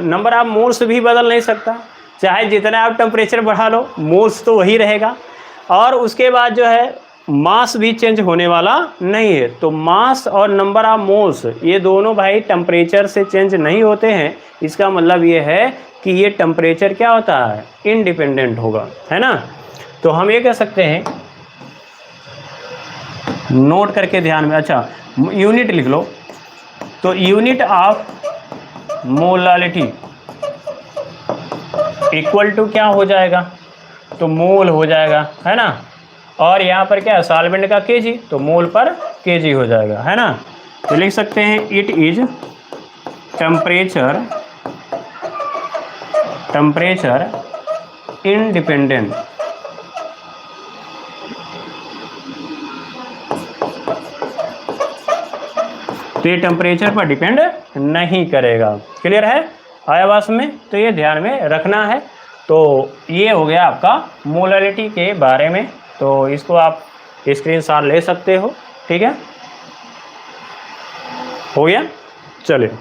नंबर ऑफ मोल्स भी बदल नहीं सकता, चाहे जितना आप टेम्परेचर बढ़ा लो मोल्स तो वही रहेगा। और उसके बाद जो है मास भी चेंज होने वाला नहीं है। तो मास और नंबर ऑफ मोल्स ये दोनों भाई टेम्परेचर से चेंज नहीं होते हैं। इसका मतलब ये है कि ये टेम्परेचर क्या होता है, इंडिपेंडेंट होगा, है ना। तो हम ये कह सकते हैं, नोट करके ध्यान में, अच्छा यूनिट लिख लो। तो unit of molality equal to क्या हो जाएगा, तो मोल हो जाएगा, है ना। और यहाँ पर क्या है, सॉल्वेंट का केजी, तो मोल पर केजी हो जाएगा, है ना। तो लिख सकते हैं इट इज टेम्परेचर इंडिपेंडेंट। तो ये टेम्परेचर पर डिपेंड नहीं करेगा। क्लियर है, आया बात में। तो ये ध्यान में रखना है। तो ये हो गया आपका मोलालिटी के बारे में। तो इसको आप स्क्रीनशॉट ले सकते हो, ठीक है, हो गया। चलिए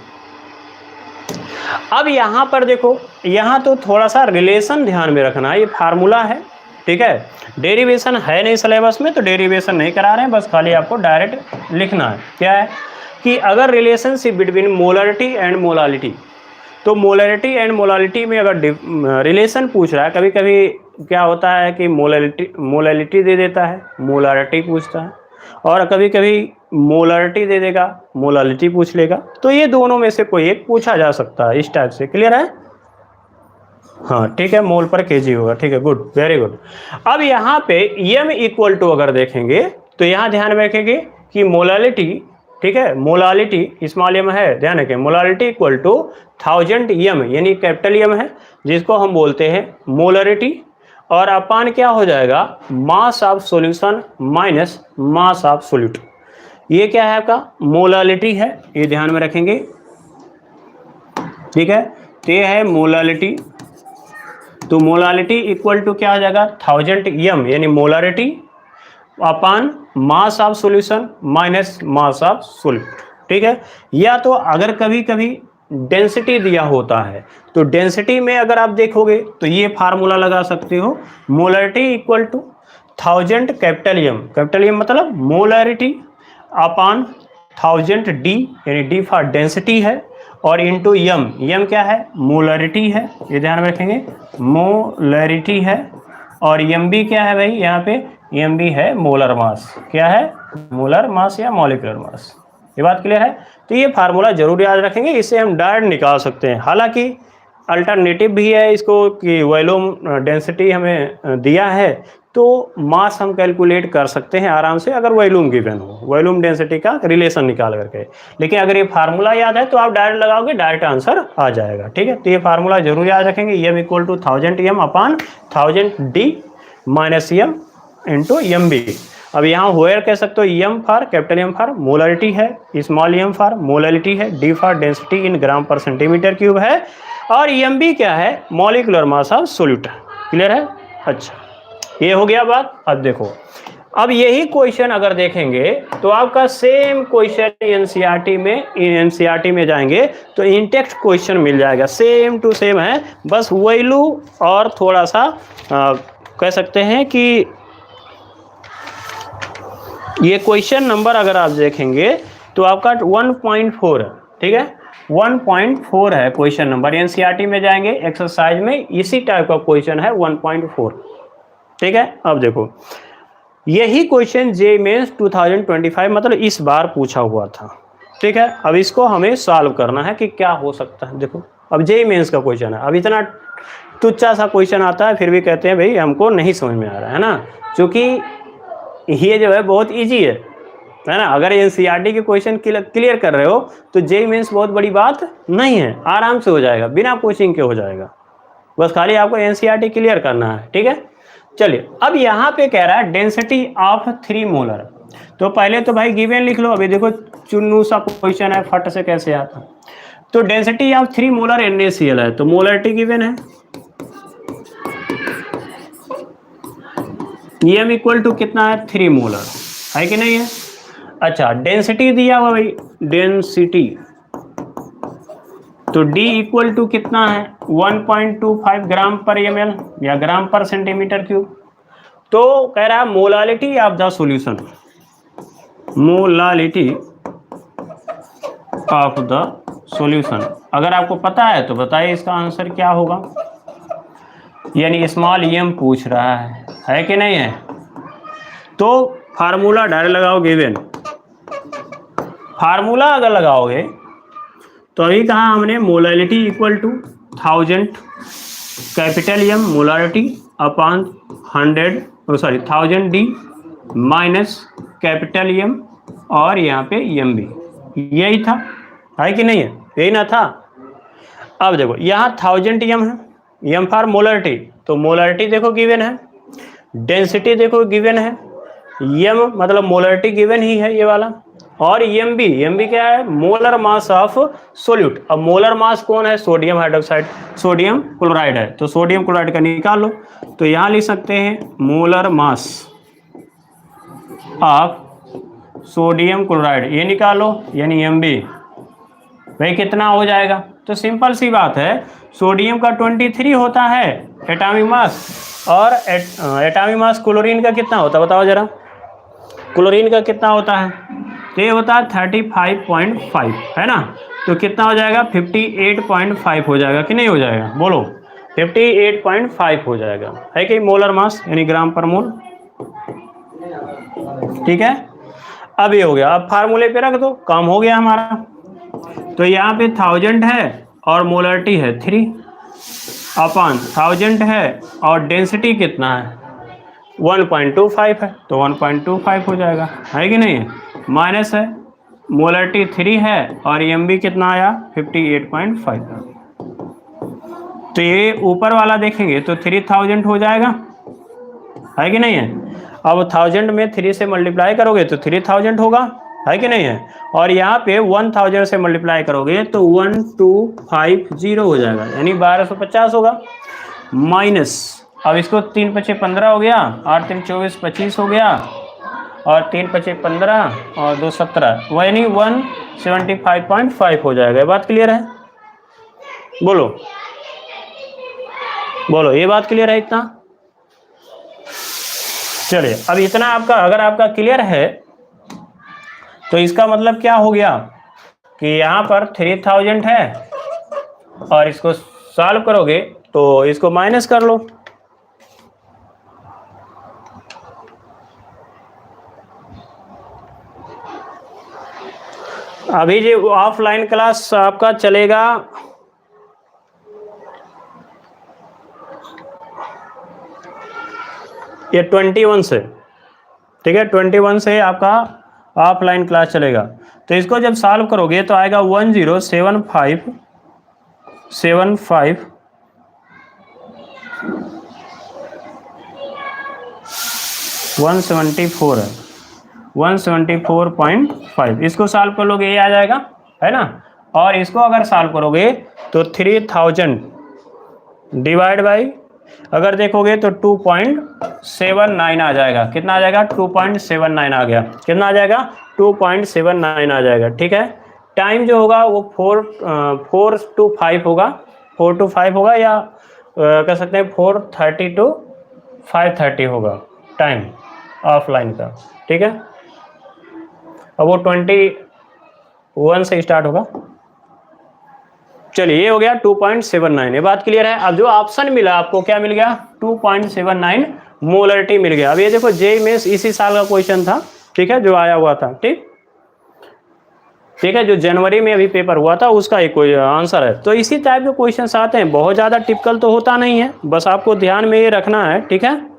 अब यहाँ पर देखो, यहाँ तो थोड़ा सा रिलेशन ध्यान में रखना है। ये फार्मूला है, ठीक है, डेरिवेशन है नहीं सिलेबस में, तो डेरिवेशन नहीं करा रहे हैं, बस खाली आपको डायरेक्ट लिखना है। क्या है कि अगर relationship between molarity and molality, तो मोलारिटी एंड मोलालिटी में अगर रिलेशन पूछ रहा है, कभी कभी क्या होता है कि मोलालिटी दे देता है, मोलारिटी पूछता है, और कभी कभी मोलारिटी दे देगा, मोलालिटी पूछ लेगा। तो ये दोनों में से कोई एक पूछा जा सकता है इस टाइप से। क्लियर है, हाँ ठीक है, मोल पर केजी होगा, ठीक है, गुड, वेरी गुड। अब यहाँ पे एम इक्वल टू अगर देखेंगे, तो यहाँ ध्यान में रखेंगे कि मोलालिटी, ठीक है, मोलालिटी स्मॉल एम है, ध्यान रखें, मोलालिटी इक्वल टू 1000 एम, यानी कैपिटल एम है, जिसको हम बोलते हैं मोलरिटी, और अपान क्या हो जाएगा, mass of solution minus mass of solute. ये क्या है आपका, मोलालिटी है, ये ध्यान में रखेंगे, ठीक है। तो ये है मोलालिटी। तो मोलालिटी इक्वल टू क्या हो जाएगा, 1000 एम, यानी molarity upon mass of solution minus mass of solute, ठीक है। या तो अगर कभी कभी डेंसिटी दिया होता है, तो डेंसिटी में अगर आप देखोगे तो ये फार्मूला लगा सकते हो, molarity equal to 1000 capital M मतलब मोलारिटी अपान 1000 डी, यानी डी फॉर डेंसिटी है, और इंटू एम, एम क्या है, मोलारिटी है, ये ध्यान में रखेंगे, मोलारिटी है, और एम बी क्या है भाई, यहाँ पे एम बी है मोलर मास, क्या है, मोलर मास या मॉलिक्यूलर मास। ये बात क्लियर है। तो ये फार्मूला जरूर याद रखेंगे, इससे हम डायरेक्ट निकाल सकते हैं। हालांकि अल्टरनेटिव भी है इसको कि वॉल्यूम डेंसिटी हमें दिया है, तो मास हम कैलकुलेट कर सकते हैं आराम से, अगर वॉल्यूम गिवन हो, वॉल्यूम डेंसिटी का रिलेशन निकाल करके। लेकिन अगर ये फार्मूला याद है तो आप डायरेक्ट लगाओगे, डायरेक्ट आंसर आ जाएगा, ठीक है। तो ये फार्मूला जरूर याद रखेंगे, M equal to 1000 M upon 1000 D minus M into M B. अब यहाँ वेयर कह सकते हो, M for capital M for molarity है, स्मॉल एम फॉर मोलालिटी है, D for density in gram पर सेंटीमीटर क्यूब है, और एम बी क्या है, molecular mass of solute. Clear है, अच्छा ये हो गया बात। अब देखो, अब यही क्वेश्चन अगर देखेंगे तो आपका सेम क्वेश्चन एनसीईआरटी में जाएंगे तो इंटेक्स्ट क्वेश्चन मिल जाएगा, सेम टू सेम है, बस वैल्यू और थोड़ा सा कह सकते हैं कि ये क्वेश्चन नंबर अगर आप देखेंगे तो आपका 1.4 है, ठीक है, 1.4 है क्वेश्चन नंबर। एनसीईआरटी में जाएंगे एक्सरसाइज में इसी टाइप का क्वेश्चन है 1.4, ठीक है। अब देखो, यही क्वेश्चन जे मेंस 2025 मतलब इस बार पूछा हुआ था, ठीक है। अब इसको हमें सॉल्व करना है कि क्या हो सकता है। देखो, अब जे मेंस का क्वेश्चन है, अब इतना तुच्चा सा क्वेश्चन आता है, फिर भी कहते हैं भाई हमको नहीं समझ में आ रहा है ना, क्योंकि ये जो है बहुत ईजी है ना। अगर एनसीईआरटी के क्वेश्चन क्लियर कर रहे हो तो जे मेंस बहुत बड़ी बात नहीं है, आराम से हो जाएगा, बिना कोचिंग के हो जाएगा, बस खाली आपको एनसीईआरटी क्लियर करना है, ठीक है। चलिए, अब यहाँ पे कह रहा है डेंसिटी ऑफ 3 मोलर। तो पहले तो भाई गिवन लिख लो, अभी देखो चुन्नू सा क्वेश्चन है, फट से कैसे आता। तो डेंसिटी ऑफ 3 मोलर NaCl है, तो मोलरिटी गिवन है, एम इक्वल टू कितना है, 3 मोलर है कि नहीं है। अच्छा, डेंसिटी दिया हुआ भाई, डेंसिटी, तो D इक्वल टू कितना है, 1.25 ग्राम पर ml या ग्राम पर सेंटीमीटर क्यूब। तो कह रहा है molality of the solution, molality of the solution. अगर आपको पता है तो बताइए इसका आंसर क्या होगा। यानी स्मॉल एम पूछ रहा है कि नहीं है। तो फार्मूला डायरेक्ट लगाओ गिवन, फार्मूला अगर लगाओगे तो अभी कहा हमने molality equal to 1000 capital M molarity upon 1000 D minus capital M और यहाँ पे एम बी, यही था, है कि नहीं है, यही ना था। अब देखो यहाँ 1000 एम है, एम फॉर मोलारिटी, तो मोलारिटी देखो गिवन है, डेंसिटी देखो गिवन है, एम मतलब मोलारिटी गिवन ही है ये वाला, और एम बी क्या है, मोलर मास ऑफ सोल्यूट। अब मोलर मास कौन है, सोडियम हाइड्रोक्साइड, सोडियम क्लोराइड है, तो सोडियम क्लोराइड का निकाल लो। तो यहाँ लिख सकते हैं molar mass of sodium chloride, ये निकालो, यानी एम बी भाई कितना हो जाएगा। तो सिंपल सी बात है, सोडियम का 23 होता है एटॉमिक मास, और एटॉमिक मास क्लोरीन का कितना होता है बताओ जरा, क्लोरीन का कितना होता है, तो ये होता है 35.5, है ना। तो कितना हो जाएगा, 58.5 हो जाएगा कि नहीं हो जाएगा, बोलो 58.5 हो जाएगा, है कि मोलर मास यानी ग्राम पर मोल। ठीक है, अब ये हो गया। अब फार्मूले पे रख दो, काम हो गया हमारा। तो यहाँ पे 1000 है और मोलरिटी है 3 अपॉन 1000 है और डेंसिटी कितना है 1.25 है, तो 1.25 हो जाएगा, है कि नहीं है, माइनस है मोलरिटी 3 है और एम बी कितना आया 58.5 है। तो ये ऊपर वाला देखेंगे तो 3000 हो जाएगा, है कि नहीं है। अब 1000 में 3 से मल्टीप्लाई करोगे तो 3000 होगा, है कि नहीं है। और यहाँ पे 1000 से मल्टीप्लाई करोगे तो 1250 हो जाएगा, यानी 1250 होगा, माइनस, अब इसको 3 पचे 15 हो गया, 8 3 24 25 हो गया, और 3 पचे 15 और 2 17, यानी 175.5 हो जाएगा। ये बात क्लियर है, बोलो बोलो, ये बात क्लियर है इतना। चलिए अब इतना आपका अगर आपका क्लियर है तो इसका मतलब क्या हो गया कि यहाँ पर 3000 है और इसको सॉल्व करोगे तो इसको माइनस कर लो। अभी जो ऑफलाइन क्लास आपका चलेगा ये 21 से, ठीक है, 21 से आपका ऑफलाइन क्लास चलेगा। तो इसको जब सॉल्व करोगे तो आएगा 1075 174 है, 174.5, इसको सॉल्व कर लोगे ये आ जाएगा, है ना। और इसको अगर सॉल्व करोगे तो 3000 डिवाइड बाई अगर देखोगे तो 2.79 आ जाएगा, कितना आ जाएगा 2.79 आ गया, कितना आ जाएगा 2.79 आ जाएगा, ठीक है। टाइम जो होगा वो 4 to 5 होगा, 4 to 5 होगा, या कह सकते हैं 4:30 to 5:30 होगा टाइम ऑफलाइन का, ठीक है। अब वो 21 से स्टार्ट होगा। चलिए ये हो गया 2.79, ये बात क्लियर है। अब जो ऑप्शन मिला आपको क्या मिल गया 2.79 मोलरिटी मिल गया। अब ये देखो जेईई मेंस इसी साल का क्वेश्चन था, ठीक है, जो आया हुआ था, ठीक है, जो जनवरी में अभी पेपर हुआ था उसका एक कोई आंसर है। तो इसी टाइप के क्वेश्चन आते हैं, बहुत ज़्यादा टिपिकल तो होता नहीं है, बस आपको ध्यान में ये रखना है, ठीक है।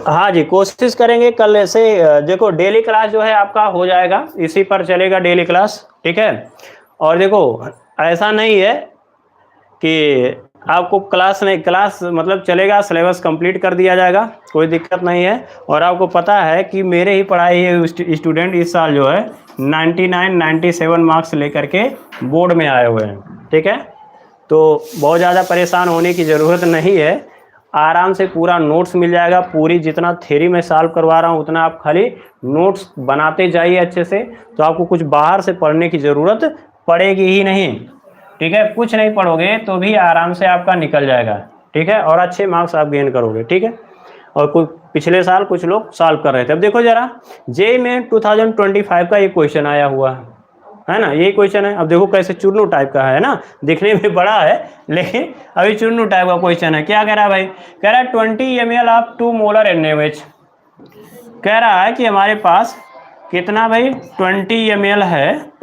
हाँ जी, कोशिश करेंगे कल ऐसे। देखो डेली क्लास जो है आपका हो जाएगा, इसी पर चलेगा डेली क्लास, ठीक है। और देखो ऐसा नहीं है कि आपको क्लास मतलब चलेगा, सिलेबस कंप्लीट कर दिया जाएगा, कोई दिक्कत नहीं है। और आपको पता है कि मेरे ही पढ़ाई हुए स्टूडेंट इस साल जो है 97 मार्क्स लेकर के बोर्ड में आए हुए हैं, ठीक है। तो बहुत ज़्यादा परेशान होने की ज़रूरत नहीं है, आराम से पूरा नोट्स मिल जाएगा, पूरी जितना थ्योरी में सॉल्व करवा रहा हूँ उतना आप खाली नोट्स बनाते जाइए अच्छे से, तो आपको कुछ बाहर से पढ़ने की ज़रूरत पड़ेगी ही नहीं, ठीक है, कुछ नहीं पढ़ोगे तो भी आराम से आपका निकल जाएगा, ठीक है, और अच्छे मार्क्स आप गेन करोगे, ठीक है। और कुछ पिछले साल कुछ लोग सॉल्व कर रहे थे। अब देखो जरा, जे में 2025 का ये क्वेश्चन आया हुआ है ना, ये क्वेश्चन है। अब देखो कैसे चुन्नू टाइप का है ना, दिखने में बड़ा है लेकिन अभी चुन्नू टाइप का क्वेश्चन है। क्या कह रहा है भाई, कह रहा है 20 ml ऑफ 2 मोलर NaOH। कह रहा है कि हमारे पास कितना भाई 20 ml है,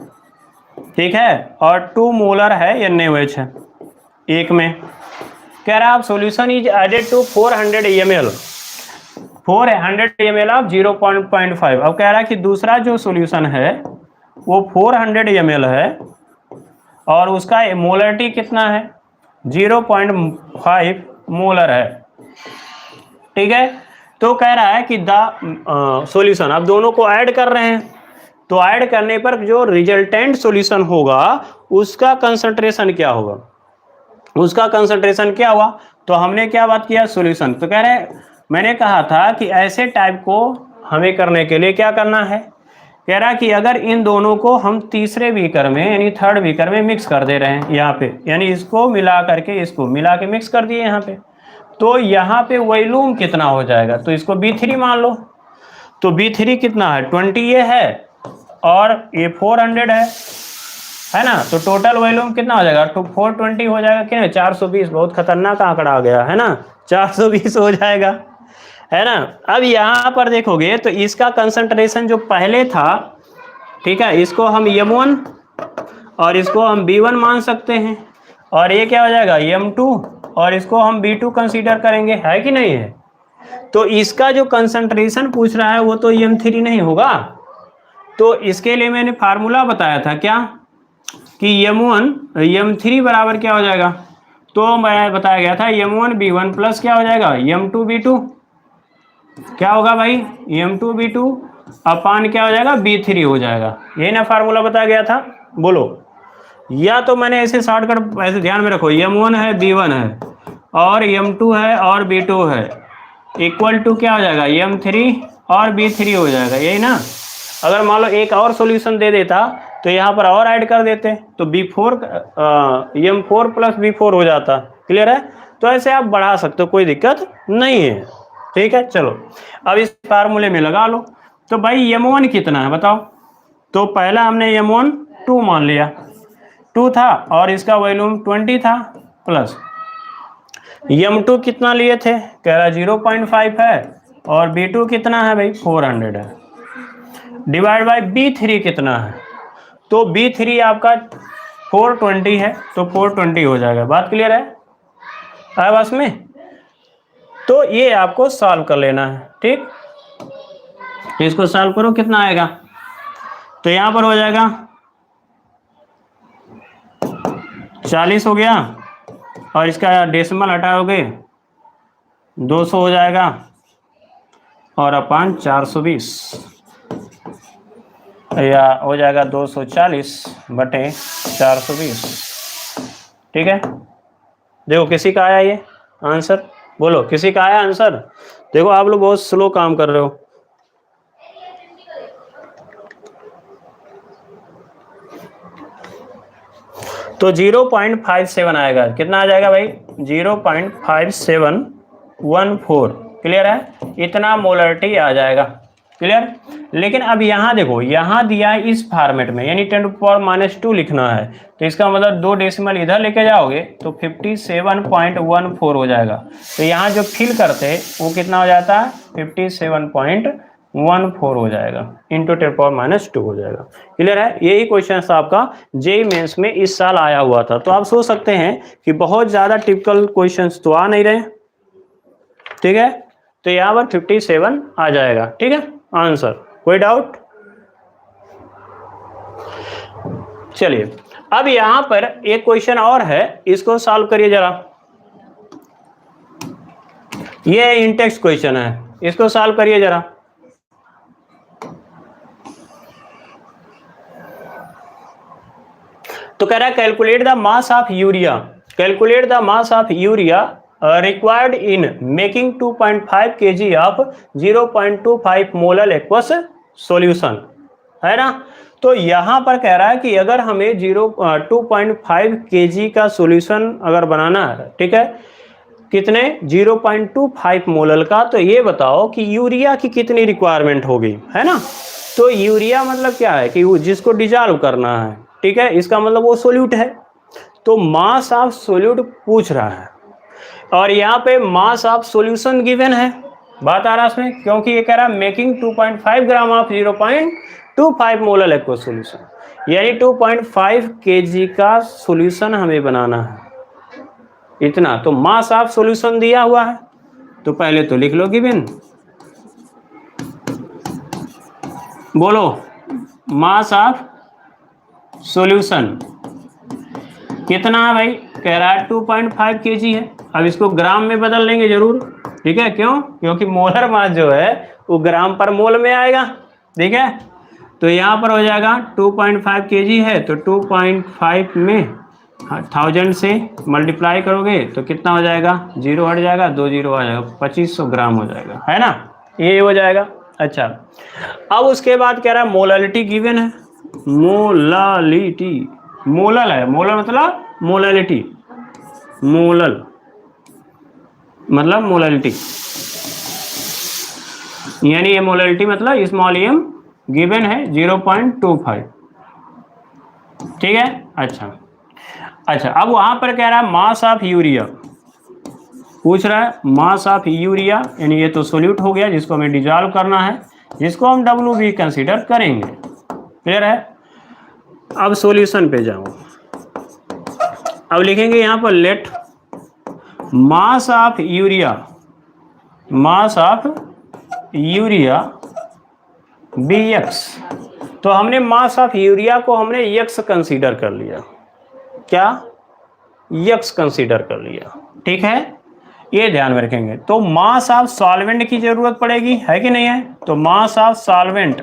ठीक है, और 2 मोलर है NaOH है एक में। कह रहा है आप solution is added to 400 ml, 400 ml of 0.5। अब कह रहा है कि दूसरा जो सोल्यूशन है वो 400 ml है और उसका मोलरिटी कितना है, 0.5 मोलर है, ठीक है। तो कह रहा है कि द सॉल्यूशन, अब दोनों को ऐड कर रहे हैं, तो ऐड करने पर जो रिजल्टेंट सॉल्यूशन होगा उसका कंसंट्रेशन क्या होगा, उसका कंसंट्रेशन क्या हुआ। तो हमने क्या बात किया, सॉल्यूशन। तो कह रहे हैं मैंने कहा था कि ऐसे टाइप को हमें करने के लिए क्या करना है, कह रहा कि अगर इन दोनों को हम तीसरे बीकर में यानी थर्ड बीकर में मिक्स कर दे रहे हैं यहाँ पे, यानी इसको मिला करके इसको मिला के मिक्स कर दिए यहाँ पे, तो यहाँ पे वॉल्यूम कितना हो जाएगा, तो इसको B3 मान लो। तो B3 कितना है, 20 ये है और ये 400 है ना, तो टोटल वॉल्यूम कितना हो जाएगा, तो 420 हो जाएगा कि नहीं, 420, बहुत खतरनाक आंकड़ा आ गया है ना, 420 हो जाएगा, है ना। अब यहाँ पर देखोगे तो इसका कंसंट्रेशन जो पहले था, ठीक है, इसको हम M1 और इसको हम B1 मान सकते हैं, और ये क्या हो जाएगा M2 और इसको हम B2 कंसीडर करेंगे, है कि नहीं है। तो इसका जो कंसंट्रेशन पूछ रहा है वो तो M3 नहीं होगा, तो इसके लिए मैंने फार्मूला बताया था क्या कि M1 M3 बराबर क्या हो जाएगा, तो मैं बताया गया था M1 B1 प्लस क्या हो जाएगा M2 B2, क्या होगा भाई M2 B2 अपान क्या हो जाएगा B3 हो जाएगा, यही ना फार्मूला बताया गया था, बोलो। या तो मैंने ऐसे शॉर्टकट, ऐसे ध्यान में रखो, M1 है B1 है और M2 है और B2 है, इक्वल टू क्या हो जाएगा M3 और B3 हो जाएगा, यही ना। अगर मान लो एक और सॉल्यूशन दे देता तो यहाँ पर और ऐड कर देते तो M4 प्लस B4 हो जाता, क्लियर है। तो ऐसे आप बढ़ा सकते हो, कोई दिक्कत नहीं है, ठीक है। चलो अब इस फार्मूले में लगा लो। तो भाई M1 कितना है बताओ, तो पहला हमने M1 2 मान लिया, 2 था और इसका वॉल्यूम 20 था, प्लस M2 कितना लिए थे, कह रहा 0.5 है और B2 कितना है भाई 400 है, डिवाइड बाय B3 कितना है, तो B3 आपका 420 है, तो 420 हो जाएगा। बात क्लियर है बस में। तो ये आपको सॉल्व कर लेना है, ठीक, इसको सॉल्व करो, कितना आएगा, तो यहां पर हो जाएगा 40 हो गया और इसका डेसिमल हटाओगे 200 हो जाएगा और अपान 420 या हो जाएगा 240 बटे 420, ठीक है। देखो किसी का आया ये आंसर, बोलो किसी का आया आंसर। देखो आप लोग बहुत स्लो काम कर रहे हो, तो 0.57 आएगा, कितना आ जाएगा भाई 0.5714, क्लियर है, इतना मोलरिटी आ जाएगा, क्लियर। लेकिन अब यहाँ देखो, यहाँ दिया है इस फॉर्मेट में, यानी 10⁻² लिखना है, तो इसका मतलब 2 डेसिमल इधर लेके जाओगे तो 57.14 हो जाएगा। तो यहाँ जो फिल करते हैं वो कितना हो जाता है 57.14 हो जाएगा, इंटू 10⁻² हो जाएगा, क्लियर है। यही क्वेश्चन आपका जेईई मेंस में इस साल आया हुआ था। तो आप सोच सकते हैं कि बहुत ज़्यादा टिपिकल क्वेश्चंस तो आ नहीं रहे, ठीक है। तो यहाँ पर 57 आ जाएगा, ठीक है आंसर, कोई डाउट। चलिए अब यहां पर एक क्वेश्चन और है, इसको सॉल्व करिए जरा, ये इन टेक्स्ट क्वेश्चन है, इसको सॉल्व करिए जरा। तो कह रहा है calculate the mass of urea, calculate the mass of urea required in making 2.5 kg of 0.25 molar aqueous solution, है ना। तो यहाँ पर कह रहा है कि अगर हमें 2.5 kg का सॉल्यूशन अगर बनाना है, ठीक है, कितने 0.25 मोलल का, तो ये बताओ कि यूरिया की कितनी रिक्वायरमेंट होगी, है ना। तो यूरिया मतलब क्या है कि वो जिसको डिजॉल्व करना है, ठीक है, इसका मतलब वो सोल्यूट है। तो मास ऑफ सोल्यूट पूछ रहा है और यहाँ पे मास ऑफ सॉल्यूशन गिवन है, बात आ रहा है इसमें, क्योंकि ये कह रहा है making 2.5 gram of 0.25 molal aqua solution, यानी 2.5 kg का सॉल्यूशन हमें बनाना है इतना। तो मास ऑफ सॉल्यूशन दिया हुआ है, तो पहले तो लिख लो गिवन, बोलो मास ऑफ सॉल्यूशन कितना है भाई, कह रहा है 2.5 kg है। अब इसको ग्राम में बदल लेंगे जरूर, ठीक है, क्यों, क्योंकि मोलर मास जो है वो ग्राम पर मोल में आएगा, ठीक है। तो यहाँ पर हो जाएगा 2.5 kg है, तो 2.5 में 1000 से मल्टीप्लाई करोगे तो कितना हो जाएगा, 0 हट जाएगा, 2 0 आ जाएगा, 2500 ग्राम हो जाएगा, है ना, ये हो जाएगा। अच्छा, अब उसके बाद कह रहा है मोलालिटी गिवन है, मोलालिटी, मोलल है, मोलल मतलब मोलालिटी, मोलल मतलब मोलालिटी, यानी ये मोलालिटी मतलब स्मॉल एम गिवन है 0.25, ठीक है। अच्छा अच्छा, अब वहां पर कह रहा है मास ऑफ यूरिया पूछ रहा है, मास ऑफ यूरिया, यानी ये तो सोल्यूट हो गया जिसको हमें डिजॉल्व करना है, जिसको हम WB कंसीडर करेंगे, क्लियर है। अब सॉल्यूशन पे जाओ, अब लिखेंगे यहाँ पर let mass of urea, mass of urea BX। तो हमने मास ऑफ यूरिया को हमने X कंसीडर कर लिया, क्या, X कंसीडर कर लिया, ठीक है, ये ध्यान में रखेंगे। तो मास ऑफ सॉल्वेंट की जरूरत पड़ेगी, है कि नहीं है, तो मास ऑफ सॉल्वेंट,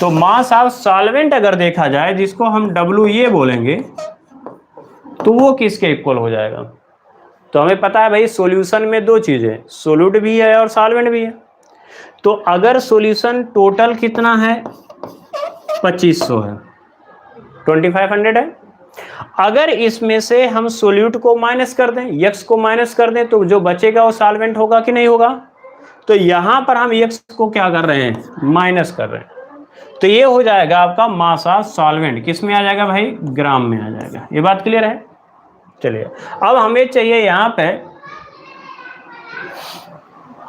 तो मास ऑफ सॉल्वेंट अगर देखा जाए जिसको हम WA बोलेंगे, तो वो किसके इक्वल हो जाएगा। तो हमें पता है भाई सॉल्यूशन में दो चीजें, सोल्यूट भी है और सॉल्वेंट भी है। तो अगर सॉल्यूशन टोटल कितना है 2500 है, 2500 है, अगर इसमें से हम सोल्यूट को माइनस कर दें, X को माइनस कर दें, तो जो बचेगा वो सॉल्वेंट होगा कि नहीं होगा। तो यहां पर हम X को क्या कर रहे हैं, माइनस कर रहे हैं, तो ये हो जाएगा आपका मास ऑफ सॉल्वेंट, किस में आ जाएगा भाई, ग्राम में आ जाएगा। ये बात क्लियर है। चलिए अब हमें चाहिए यहाँ पे,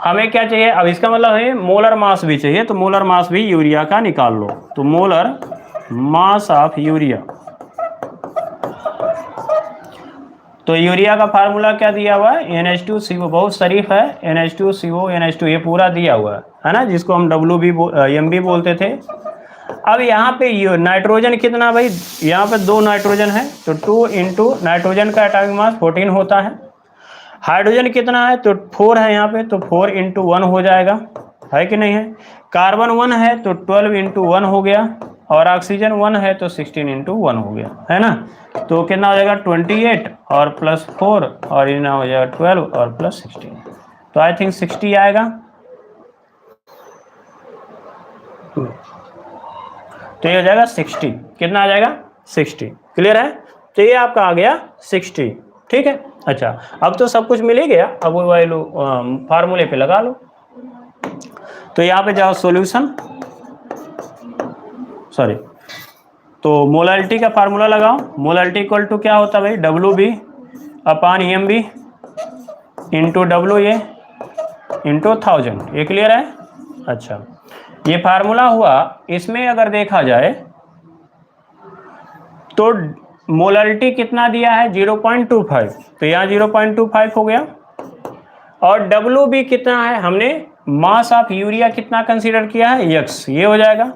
हमें क्या चाहिए, अब इसका मतलब है मोलर मास भी चाहिए, तो मोलर मास भी यूरिया का निकाल लो। तो मोलर मास ऑफ यूरिया, तो यूरिया का फार्मूला क्या दिया हुआ है, NH2CO, बहुत शरीफ है, NH2CO NH2, ये पूरा दिया हुआ है ना, जिसको हम MB बोलते थे। अब यहाँ पे नाइट्रोजन कितना भाई, यहाँ पे 2 नाइट्रोजन है, तो 2 इंटू नाइट्रोजन का एटॉमिक मास 14 होता है। हाइड्रोजन कितना है, तो 4 है यहाँ पे, तो 4 इंटू 1 हो जाएगा, है कि नहीं है। कार्बन 1 है तो 12 इंटू 1 हो गया, और ऑक्सीजन 1 है तो 16 इंटू 1 हो गया, है ना। तो कितना हो जाएगा 28 और प्लस 4, और ये ना हो जाएगा 12 और प्लस 16, तो आई थिंक 60 आएगा। तो ये हो जाएगा 60, कितना आ जाएगा 60, क्लियर है। तो ये आपका आ गया 60, ठीक है। अच्छा, अब तो सब कुछ मिल ही गया, अब वो वैल्यू फार्मूले पे लगा लो। तो यहाँ पे जाओ सॉल्यूशन, सॉरी, तो मोलालिटी का फार्मूला लगाओ। मोलालिटी इक्वल टू क्या होता है भाई, WB upon EMB into WA into 1000, ये क्लियर है। अच्छा, ये फार्मूला हुआ। इसमें अगर देखा जाए तो मोलालिटी कितना दिया है 0.25, तो यहाँ 0.25 हो गया, और WB कितना है, हमने मास ऑफ यूरिया कितना कंसीडर किया है X, ये हो जाएगा।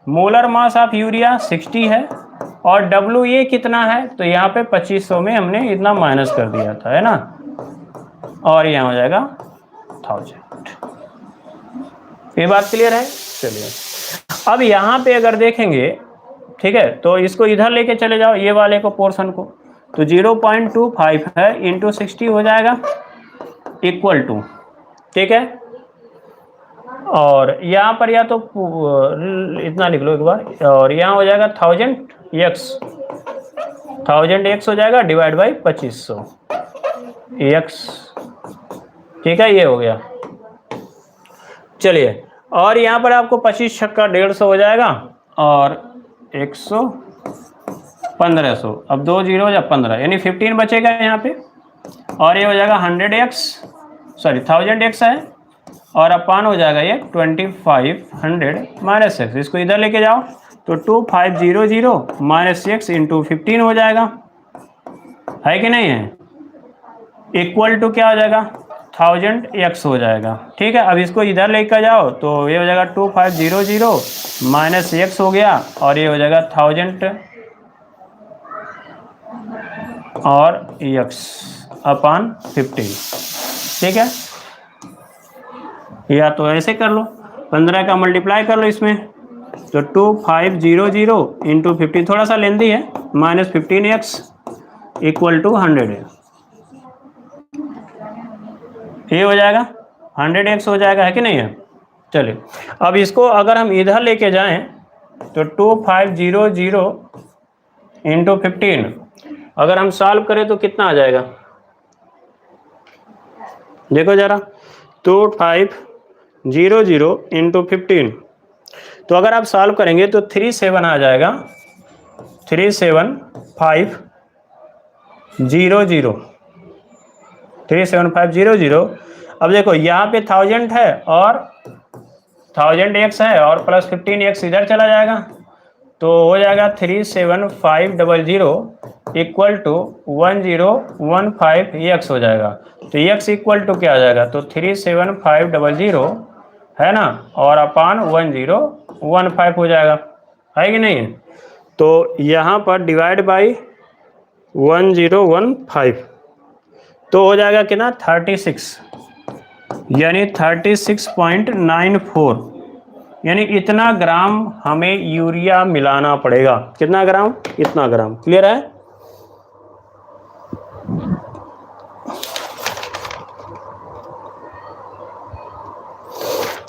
मोलर मास ऑफ यूरिया 60 है, और WA कितना है, तो यहाँ पे 2500 में हमने इतना माइनस कर दिया था, है ना, और यहाँ हो जाएगा 1000। ये बात क्लियर है। चलिए अब यहाँ पे अगर देखेंगे, ठीक है, तो इसको इधर लेके चले जाओ, ये वाले को पोर्शन को, तो 0.25 है इंटू 60 हो जाएगा इक्वल टू, ठीक है, और यहाँ पर या तो इतना लिख लो एक बार, और यहाँ हो जाएगा 1000 x हो जाएगा डिवाइड बाई 2500 x। ठीक है, ये हो गया। चलिए, और यहाँ पर आपको 25 छक्का 150 हो जाएगा, और 100 1500, अब 2 जीरो या 15 यानी 15 बचेगा यहाँ पे, और ये हो जाएगा 1000x है, और अपान हो जाएगा ये 2500 माइनस एक्स। इसको इधर लेके जाओ तो 2500 माइनस एक्स इंटू 15 हो जाएगा, है कि नहीं है, इक्वल टू क्या हो जाएगा 1000x हो जाएगा। ठीक है, अब इसको इधर लेकर जाओ तो ये हो जाएगा 2500 माइनस एक्स हो गया, और ये हो जाएगा 1000 और x अपान 15। ठीक है, या तो ऐसे कर लो, 15 का मल्टीप्लाई कर लो इसमें, तो 2500 इंटू 15 थोड़ा सा लेंदी है, माइनस 15x इक्वल टू 100 है, ये हो जाएगा 100x हो जाएगा, है कि नहीं है। चलिए, अब इसको अगर हम इधर लेके जाएं तो 2500 इंटू 15 अगर हम सॉल्व करें तो कितना आ जाएगा, देखो जरा, 2500 इंटू 15, तो अगर आप सॉल्व करेंगे तो 37 आ जाएगा, 37500। अब देखो यहाँ पे 1000 है और 1000x है, और प्लस 15x इधर चला जाएगा, तो हो जाएगा 37500 इक्वल टू 1015x हो जाएगा। तो x इक्वल टू क्या आ जाएगा, तो 37500 है ना, और अपान 1015 हो जाएगा, है कि नहीं। तो यहाँ पर डिवाइड बाई 1015 तो हो जाएगा कितना 36, यानी 36.94, यानी इतना ग्राम हमें यूरिया मिलाना पड़ेगा। कितना ग्राम, इतना ग्राम। क्लियर है।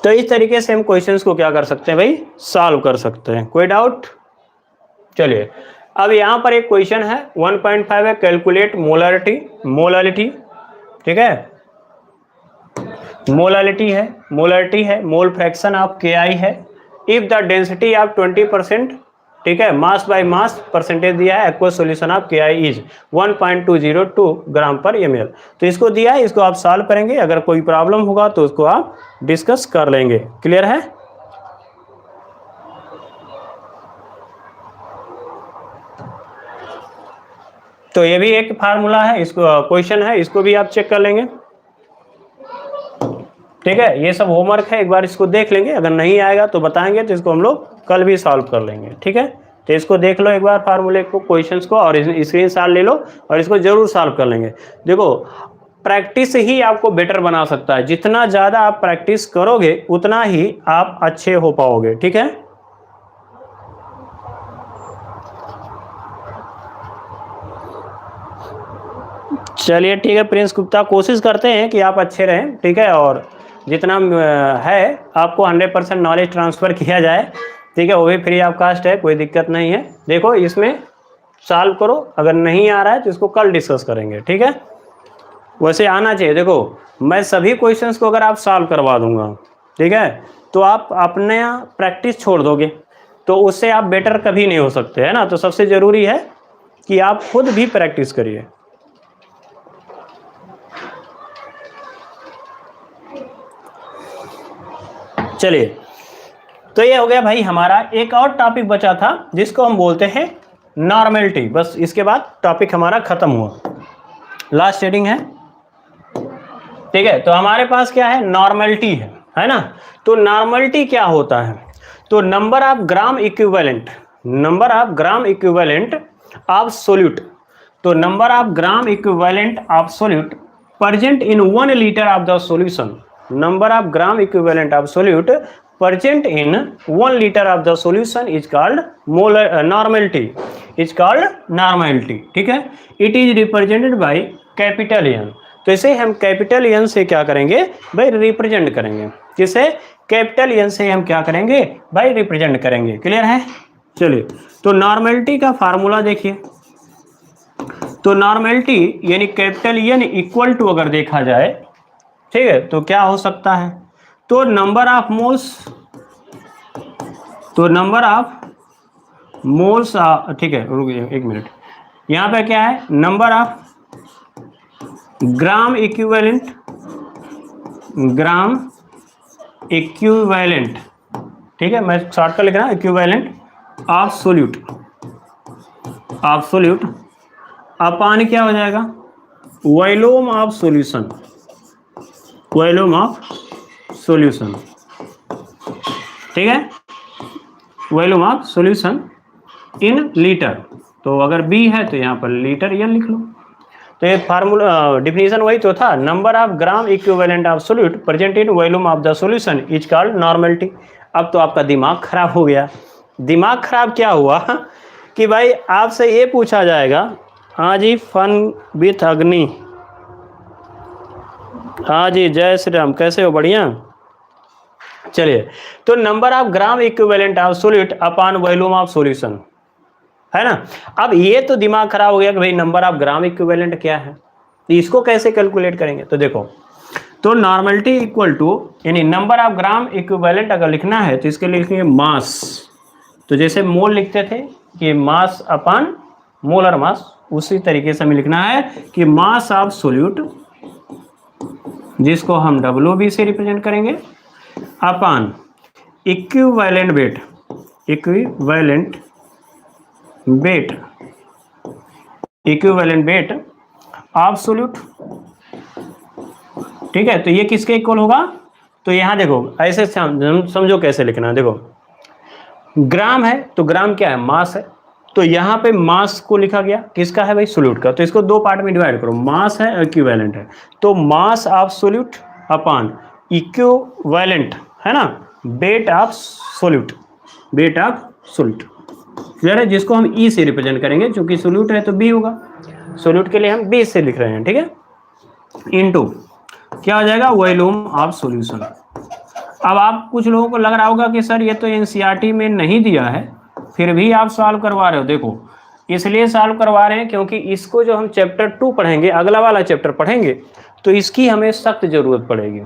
तो इस तरीके से हम क्वेश्चंस को क्या कर सकते हैं भाई, सॉल्व कर सकते हैं। कोई डाउट। चलिए, अब यहां पर एक क्वेश्चन है 1.5 है, कैलकुलेट मोलालिटी। ठीक है, मोलालिटी है, मोल फ्रैक्शन ऑफ KI है, इफ द डेंसिटी ऑफ 20%, ठीक है, मास बाय मास परसेंटेज दिया है, aqueous solution of KI is 1.202 ग्राम पर ml। तो इसको दिया है, इसको आप सॉल्व करेंगे, अगर कोई प्रॉब्लम होगा तो उसको आप डिस्कस कर लेंगे। क्लियर है। तो ये भी एक फार्मूला है, इसको क्वेश्चन है, इसको भी आप चेक कर लेंगे। ठीक है, ये सब होमवर्क है, एक बार इसको देख लेंगे, अगर नहीं आएगा तो बताएंगे, तो इसको हम लोग कल भी सॉल्व कर लेंगे। ठीक है, तो इसको देख लो एक बार फार्मूले को, क्वेश्चंस को, और स्क्रीनशॉट ले लो और इसको जरूर सॉल्व कर लेंगे। देखो, प्रैक्टिस ही आपको बेटर बना सकता है, जितना ज़्यादा आप प्रैक्टिस करोगे उतना ही आप अच्छे हो पाओगे। ठीक है, चलिए ठीक है प्रिंस गुप्ता, कोशिश करते हैं कि आप अच्छे रहें। ठीक है, और जितना है आपको 100% नॉलेज ट्रांसफ़र किया जाए। ठीक है, वो भी फ्री ऑफ कास्ट है, कोई दिक्कत नहीं है। देखो, इसमें सॉल्व करो, अगर नहीं आ रहा है तो इसको कल डिस्कस करेंगे। ठीक है, वैसे आना चाहिए। देखो, मैं सभी क्वेश्चंस को अगर आप सॉल्व करवा दूंगा, ठीक है, तो आप अपने प्रैक्टिस छोड़ दोगे, तो उससे आप बेटर कभी नहीं हो सकते, है ना। तो सबसे ज़रूरी है कि आप खुद भी प्रैक्टिस करिए। चलिए, तो ये हो गया भाई हमारा। एक और टॉपिक बचा था जिसको हम बोलते हैं नॉर्मेलिटी। बस इसके बाद टॉपिक हमारा खत्म हुआ, लास्ट हेडिंग है। ठीक है, तो हमारे पास क्या है, नॉर्मेलिटी है ना। तो नॉर्मेलिटी क्या होता है, तो number of gram equivalent of solute. तो number of gram equivalent of solute present in 1 litre of the solution. Number of gram equivalent of solute present in 1 liter of the solution is called normality. ठीक है, it is represented by capital N। तो इसे हम कैपिटल N से क्या करेंगे भाई, रिप्रेजेंट करेंगे। किसे? कैपिटल एन से हम क्या करेंगे भाई? रिप्रेजेंट करेंगे। क्लियर है? चलिए, तो नॉर्मेलिटी का फार्मूला देखिए। तो नॉर्मेलिटी यानी कैपिटल एन इक्वल टू अगर देखा जाए, ठीक है, तो क्या हो सकता है? तो नंबर ऑफ मोल्स, तो नंबर ऑफ मोल्स, ठीक है, रुकिए एक मिनट, यहाँ पे क्या है? Number of gram equivalent, gram equivalent, ठीक है, मैं शॉर्टकट लिख रहा हूँ, equivalent of solute, of solute upon क्या हो जाएगा? Volume of solution, volume of solution, ठीक है, volume of solution in litre. तो अगर बी है तो यहाँ पर लीटर या लिख लो। तो ये फार्मूला डिफिनीशन वही तो था, number of gram equivalent of solute present in volume of the solution is called normality. अब तो आपका दिमाग खराब हो गया। दिमाग खराब क्या हुआ कि भाई आपसे ये पूछा जाएगा, हाँ जी, फन विथ अग्नि, हाँ जी, जय श्री राम, कैसे हो? बढ़िया। चलिए, तो number of gram equivalent of solute upon volume of solution, है ना। अब ये तो दिमाग खराब हो गया कि भाई नंबर ऑफ ग्राम इक्विवेलेंट क्या है, इसको कैसे कैलकुलेट करेंगे? तो देखो, तो नॉर्मेलिटी इक्वल टू यानी नंबर ऑफ ग्राम इक्विवेलेंट अगर लिखना है तो इसके लिए लिखेंगे मास। तो जैसे मोल लिखते थे कि मास अपॉन मोलर मास, उसी तरीके से हमें लिखना है कि मास ऑफ सोल्यूट, जिसको हम WB से रिप्रेजेंट करेंगे, upon equivalent weight, equivalent weight, equivalent weight of solute, ठीक है। तो ये किसके इक्वल होगा? तो यहां देखो, ऐसे समझो कैसे लिखना है। देखो, ग्राम है तो ग्राम क्या है? मास है। तो यहां पे मास को लिखा गया, किसका है भाई? सोल्यूट का। तो इसको दो पार्ट में डिवाइड करो, मास है और इक्विवेलेंट है। तो mass of solute upon equivalent, है ना, weight of solute, weight of solute. Clear है? जिसको हम ई से रिप्रेजेंट करेंगे, क्योंकि सोल्यूट है तो बी होगा, सोल्यूट के लिए हम बी से लिख रहे हैं, ठीक है। इनटू क्या हो जाएगा? Volume of solution. अब आप कुछ लोगों को लग रहा होगा कि सर ये तो एनसीईआरटी में नहीं दिया है, फिर भी आप सॉल्व करवा रहे हो। देखो, इसलिए सॉल्व करवा रहे हैं क्योंकि इसको जो हम चैप्टर 2 पढ़ेंगे, अगला वाला चैप्टर पढ़ेंगे, तो इसकी हमें सख्त जरूरत पड़ेगी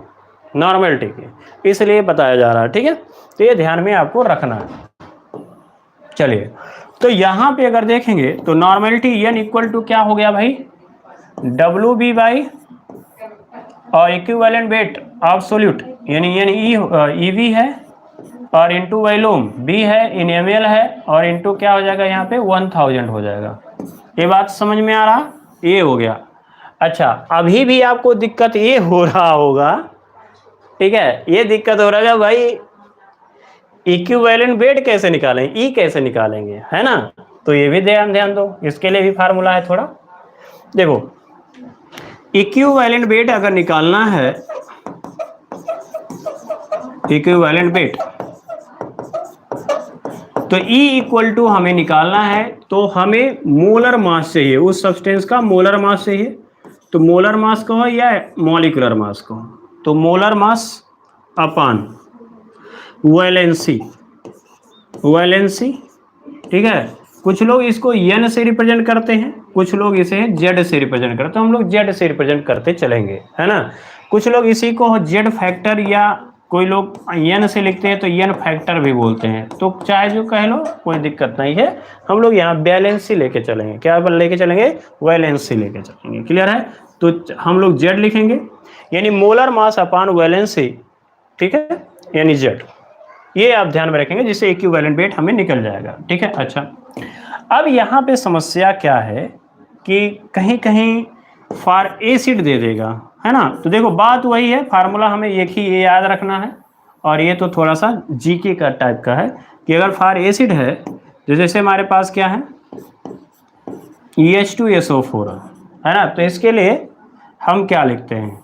नॉर्मेलिटी की, इसलिए बताया जा रहा है, ठीक है। तो ये ध्यान में आपको रखना है। चलिए, तो यहां पे अगर देखेंगे तो नॉर्मेलिटी एन इक्वल टू क्या हो गया भाई? WB बाई और इक्विवेलेंट वेट ऑफ सोल्यूट, यानी एन ईवी है और इंटू वॉल्यूम बी है, इन ml है, और इंटू क्या हो जाएगा यहाँ पे? 1000 हो जाएगा। ये बात समझ में आ रहा? ये हो गया। अच्छा, अभी भी आपको दिक्कत ये हो रहा होगा, ठीक है, ये दिक्कत हो रहा है भाई इक्विवेलेंट वेट कैसे निकालें, ई कैसे निकालेंगे, है ना। तो ये भी ध्यान दो, इसके लिए भी फार्मूला है थोड़ा। देखो, इक्विवेलेंट वेट अगर निकालना है, इक्विवेलेंट वेट, तो E इक्वल टू हमें निकालना है, तो हमें मोलर मास चाहिए, उस सब्सटेंस का मोलर मास चाहिए। तो मोलर मास को या मॉलिक्यूलर मास को, तो मोलर मास अपान वैलेंसी, वैलेंसी, ठीक है। कुछ लोग इसको N से रिप्रेजेंट करते हैं, कुछ लोग इसे Z से रिप्रेजेंट करते हैं, हम लोग Z से रिप्रेजेंट करते चलेंगे, है ना। कुछ लोग इसी को Z फैक्टर, या कोई लोग N से लिखते हैं तो N फैक्टर भी बोलते हैं। तो चाहे जो कह लो, कोई दिक्कत नहीं है, हम लोग यहाँ वैलेंसी लेके चलेंगे। क्या लेके चलेंगे? वैलेंसी लेके चलेंगे। क्लियर है? तो हम लोग Z लिखेंगे, यानी मोलर मास अपान वैलेंसी, ठीक है, यानी Z। ये आप ध्यान में रखेंगे, जिससे इक्विवेलेंट वेट हमें निकल जाएगा, ठीक है। अच्छा, अब यहाँ पे समस्या क्या है कि कहीं कहीं फॉर एसिड दे देगा, है ना। तो देखो, बात वही है, फार्मूला हमें एक ही ये याद रखना है, और ये तो थोड़ा सा जीके का टाइप का है कि अगर फॉर एसिड है, तो जैसे हमारे पास क्या है, H2SO4, है ना। तो इसके लिए हम क्या लिखते हैं,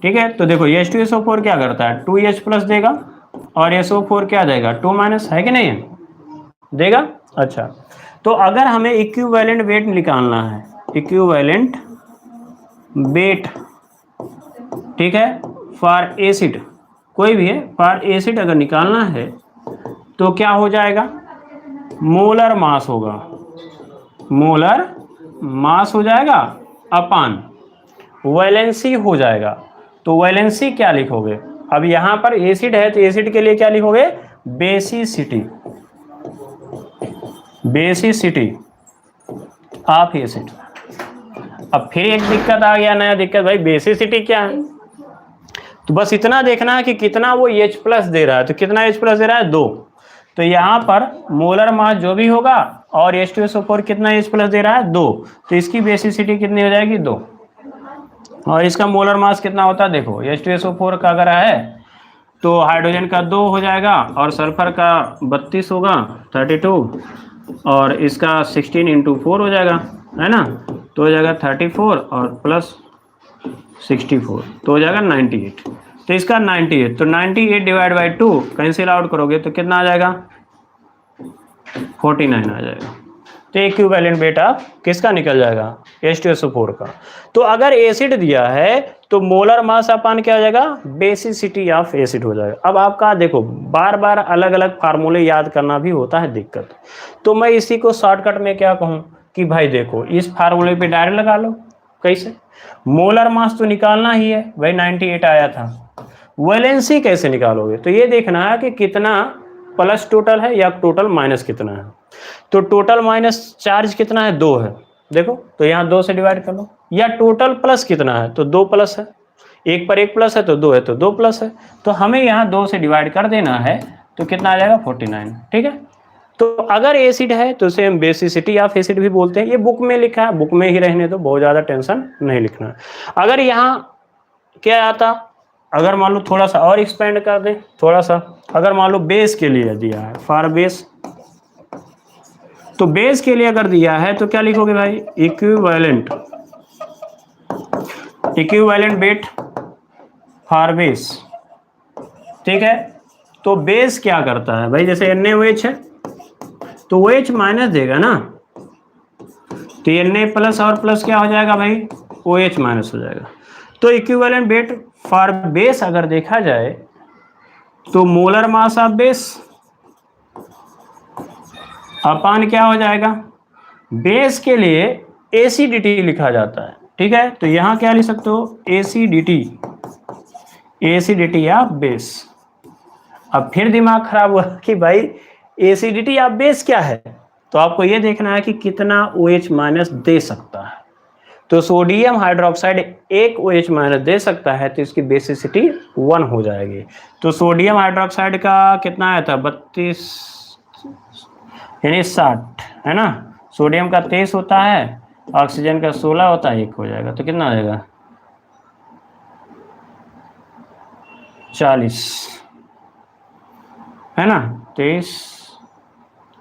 ठीक है। तो देखो, H2SO4 क्या करता है? 2H प्लस देगा, और SO4 क्या देगा? 2 माइनस, है कि नहीं है? देगा। अच्छा, तो अगर हमें इक्विवेलेंट वेट निकालना है, इक्विवेलेंट वेट, ठीक है, फॉर एसिड, कोई भी है, फॉर एसिड अगर निकालना है तो क्या हो जाएगा, मोलर मास होगा, मोलर मास हो जाएगा अपान वैलेंसी हो जाएगा। तो वैलेंसी क्या लिखोगे, अब यहां पर एसिड है तो एसिड के लिए क्या लिखोगे, बेसिसिटी, बेसिसिटी ऑफ एसिड। अब फिर एक दिक्कत आ गया, नया दिक्कत, भाई बेसिसिटी क्या है, तो बस इतना देखना है कि कितना वो H प्लस दे रहा है, तो कितना H प्लस दे रहा है, 2। तो यहाँ पर मोलर मास जो भी होगा और H2SO4 कितना H प्लस दे रहा है, 2, तो इसकी बेसिसिटी कितनी हो जाएगी, 2। और इसका मोलर मास कितना होता है, देखो H2SO4 का अगर है तो हाइड्रोजन का 2 हो जाएगा और सल्फर का 32 होगा 32, और इसका 16 × 4 हो जाएगा, है ना, तो हो जाएगा 34 और प्लस 64 तो हो जाएगा 98। तो इसका 98, तो 98 डिवाइड बाई 2 कैंसिल आउट करोगे तो कितना आ जाएगा, 49 आ जाएगा। तो इक्विवेलेंट वेट ऑफ किसका निकल जाएगा, H2SO4 का। तो अगर एसिड दिया है तो मोलर मास अपान क्या हो जाएगा, बेसिसिटी ऑफ एसिड हो जाएगा। अब आपका देखो बार बार अलग अलग फार्मूले याद करना भी होता है दिक्कत, तो मैं इसी को शॉर्टकट में क्या कहूँ कि भाई देखो इस फार्मूले पे डायरेक्ट लगा लो। कैसे, मोलर मास तो निकालना ही है भाई, 98 आया था। वैलेंसी कैसे निकालोगे, तो ये देखना है कि कितना प्लस टोटल है या टोटल माइनस कितना है। तो टोटल माइनस चार्ज कितना है, 2 है, देखो तो यहाँ 2 से डिवाइड कर लो। या टोटल प्लस कितना है, तो 2 प्लस है, 1 पर 1 प्लस है तो 2 है तो 2 प्लस है, तो हमें यहाँ 2 से डिवाइड कर देना है, तो कितना आ जाएगा 49। ठीक है, तो अगर एसिड है तो उसे हम बेसिसिटी ऑफ एसिड भी बोलते हैं। ये बुक में लिखा है, बुक में ही रहने दो, बहुत ज़्यादा टेंशन नहीं लिखना है। अगर यहाँ क्या आता, अगर मान लो थोड़ा सा और एक्सपेंड कर दें थोड़ा सा, अगर मान लो बेस के लिए दिया है, फॉर बेस, तो बेस के लिए अगर दिया है तो क्या लिखोगे भाई, equivalent, equivalent weight for base. ठीक है, तो बेस क्या करता है भाई, जैसे NaOH है तो OH माइनस देगा ना, तो Na प्लस और प्लस क्या हो जाएगा भाई, OH माइनस हो जाएगा। तो इक्विवेलेंट वेट फॉर बेस अगर देखा जाए तो molar mass of base upon क्या हो जाएगा, बेस के लिए एसिडिटी लिखा जाता है। ठीक है, तो यहां क्या लिख सकते हो, एसिडिटी, एसिडिटी ऑफ बेस। अब फिर दिमाग खराब हुआ कि भाई एसिडिटी ऑफ बेस क्या है, तो आपको यह देखना है कि कितना OH माइनस दे सकता है। तो सोडियम हाइड्रोक्साइड 1 OH माइनस दे सकता है तो इसकी बेसिसिटी 1 हो जाएगी। तो सोडियम हाइड्रोक्साइड का कितना आया था, 32 यानी 60, है ना, सोडियम का 23 होता है, ऑक्सीजन का 16 होता है, 1 हो जाएगा, तो कितना आ जाएगा 40, है ना, 23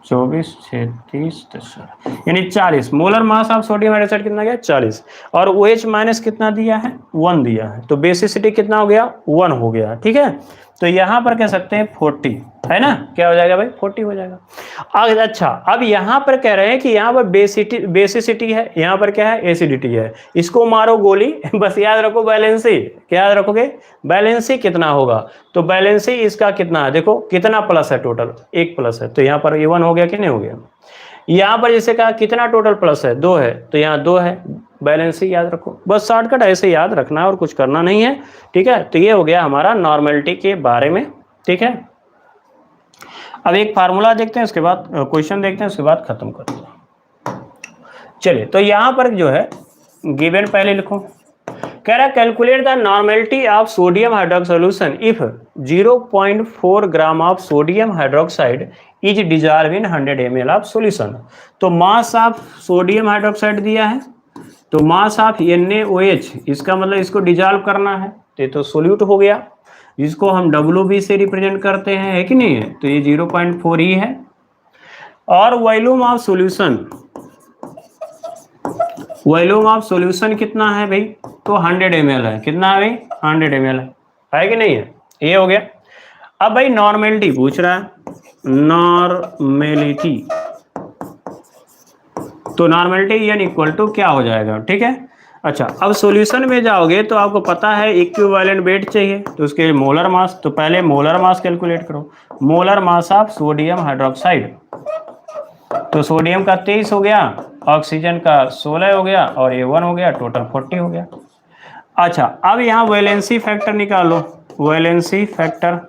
24 36 यानी 40 molar mass of sodium hydroxide कितना गया, 40, और OH माइनस कितना दिया है, 1 दिया है, तो बेसिसिटी कितना हो गया, 1 हो गया। ठीक है, तो यहाँ पर कह सकते हैं 40, है ना, क्या हो जाएगा भाई, 40 हो जाएगा। अच्छा, अब यहाँ पर कह रहे हैं कि यहाँ पर बेसिसिटी है, यहाँ पर क्या है, एसिडिटी है, इसको मारो गोली बस याद रखो बैलेंसी, क्या याद रखोगे, बैलेंसी कितना होगा, तो बैलेंसी इसका कितना है, देखो कितना प्लस है, टोटल 1 प्लस है, तो यहाँ पर ये 1 हो गया कि नहीं हो गया। यहाँ पर जैसे कहा कितना टोटल प्लस है, 2 है, तो यहाँ 2 है, बैलेंसी याद रखो, बस शॉर्टकट ऐसे याद रखना है और कुछ करना नहीं है। ठीक है, तो ये हो गया हमारा नॉर्मेलिटी के बारे में। ठीक है, अब एक फार्मूला देखते हैं, उसके बाद क्वेश्चन देखते हैं, उसके बाद खत्म करते हैं। चलिए, तो यहाँ पर जो है गिवन पहले लिखो, कह रहा है calculate the normality of sodium hydroxide solution if 0.4 gram of sodium hydroxide is dissolve in 100 ml of solution. तो मास ऑफ सोडियम हाइड्रोक्साइड दिया है, तो मास ऑफ NaOH, इसका मतलब इसको डिजॉल्व करना है, तो सोल्यूट हो गया, जिसको हम WB से रिप्रेजेंट करते हैं, है कि नहीं है, तो ये 0.4 ही है। और volume of solution, volume of solution कितना है भाई, तो 100 ml है, कितना है भाई, 100 ml है कि नहीं है, ये हो गया। अब भाई नॉर्मेलिटी पूछ रहा है, नॉर्मेलिटी, तो नॉर्मेलिटी n इक्वल टू क्या हो जाएगा, ठीक है, अच्छा, अब सॉल्यूशन में जाओगे तो आपको पता है इक्विवेलेंट वेट चाहिए, तो उसके लिए मोलर मास, तो पहले मोलर मास कैलकुलेट करो। Molar mass of sodium hydroxide, तो सोडियम का 23 हो गया, ऑक्सीजन का 16 हो गया और A1 हो गया, टोटल 40 हो गया। अच्छा, अब यहाँ वैलेंसी फैक्टर निकालो, वैलेंसी फैक्टर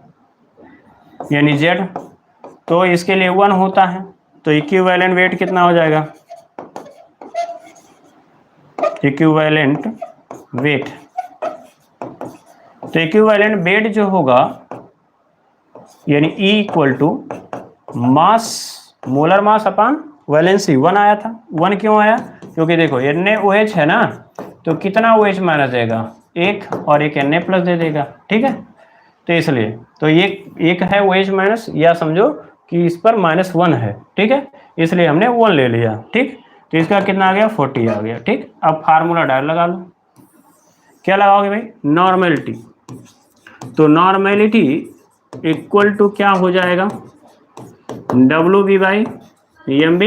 यानी Z, तो इसके लिए 1 होता है, तो इक्विवेलेंट वेट कितना हो जाएगा, इक्विवेलेंट वेट, तो इक्विवेलेंट वेट जो होगा यानी E equal to mass, molar mass upon valency, 1 आया था। 1 क्यों आया, क्योंकि देखो NaOH है ना, तो कितना OH माइनस देगा, 1 और एक Na प्लस दे देगा, ठीक है, तो इसलिए तो ये एक है OH माइनस, या समझो कि इस पर -1 है, ठीक है, इसलिए हमने 1 ले लिया, ठीक, तो इसका कितना आ गया, 40 आ गया, ठीक। अब फार्मूला डायरेक्ट लगा लो, क्या लगाओगे भाई, नॉर्मेलिटी, तो नॉर्मेलिटी इक्वल टू क्या हो जाएगा, WB by MB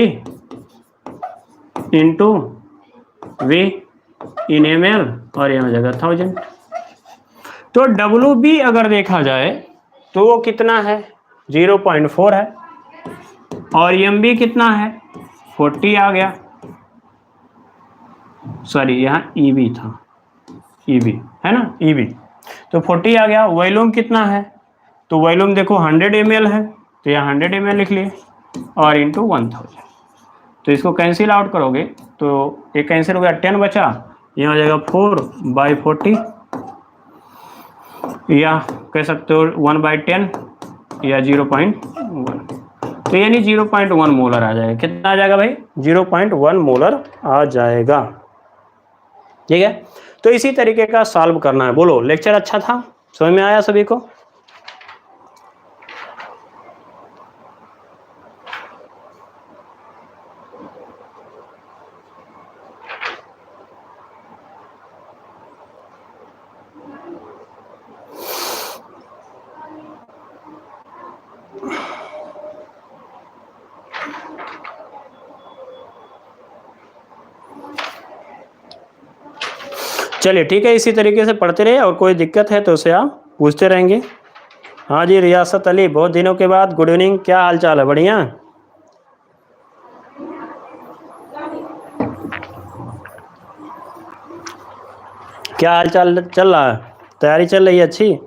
into V in ml और यह हो जाएगा 1000। तो WB अगर देखा जाए तो वो कितना है, 0.4 है, और MB कितना है, 40 आ गया, सॉरी यहाँ EB था, EB है ना, EB, तो 40 आ गया। वॉल्यूम कितना है, तो वॉल्यूम देखो 100 ml है, तो यहाँ 100 ml लिख लिए और इंटू 1000, तो इसको कैंसिल आउट करोगे तो एक कैंसिल हो गया, 10 बचा, यहाँ हो जाएगा 4/40, या कह सकते हो 1/10 या 0.1, तो यानी 0.1 मोलर आ जाएगा। कितना आ जाएगा भाई, 0.1 मोलर आ जाएगा, ठीक है। तो इसी तरीके का सॉल्व करना है। बोलो, लेक्चर अच्छा था, समझ में आया सभी को? चलिए ठीक है, इसी तरीके से पढ़ते रहे, और कोई दिक्कत है तो उसे आप पूछते रहेंगे। हाँ जी, रियासत अली, बहुत दिनों के बाद, गुड इवनिंग, क्या हाल चाल है, बढ़िया? क्या हाल चाल चल रहा है, तैयारी चल रही है अच्छी?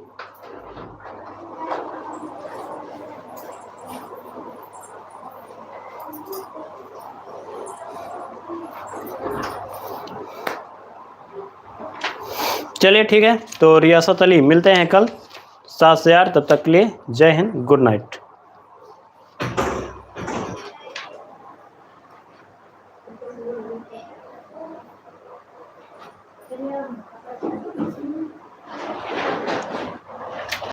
चलिए ठीक है, तो रियासत अली मिलते हैं कल 7 से 8, तब तक के लिए जय हिंद, गुड नाइट।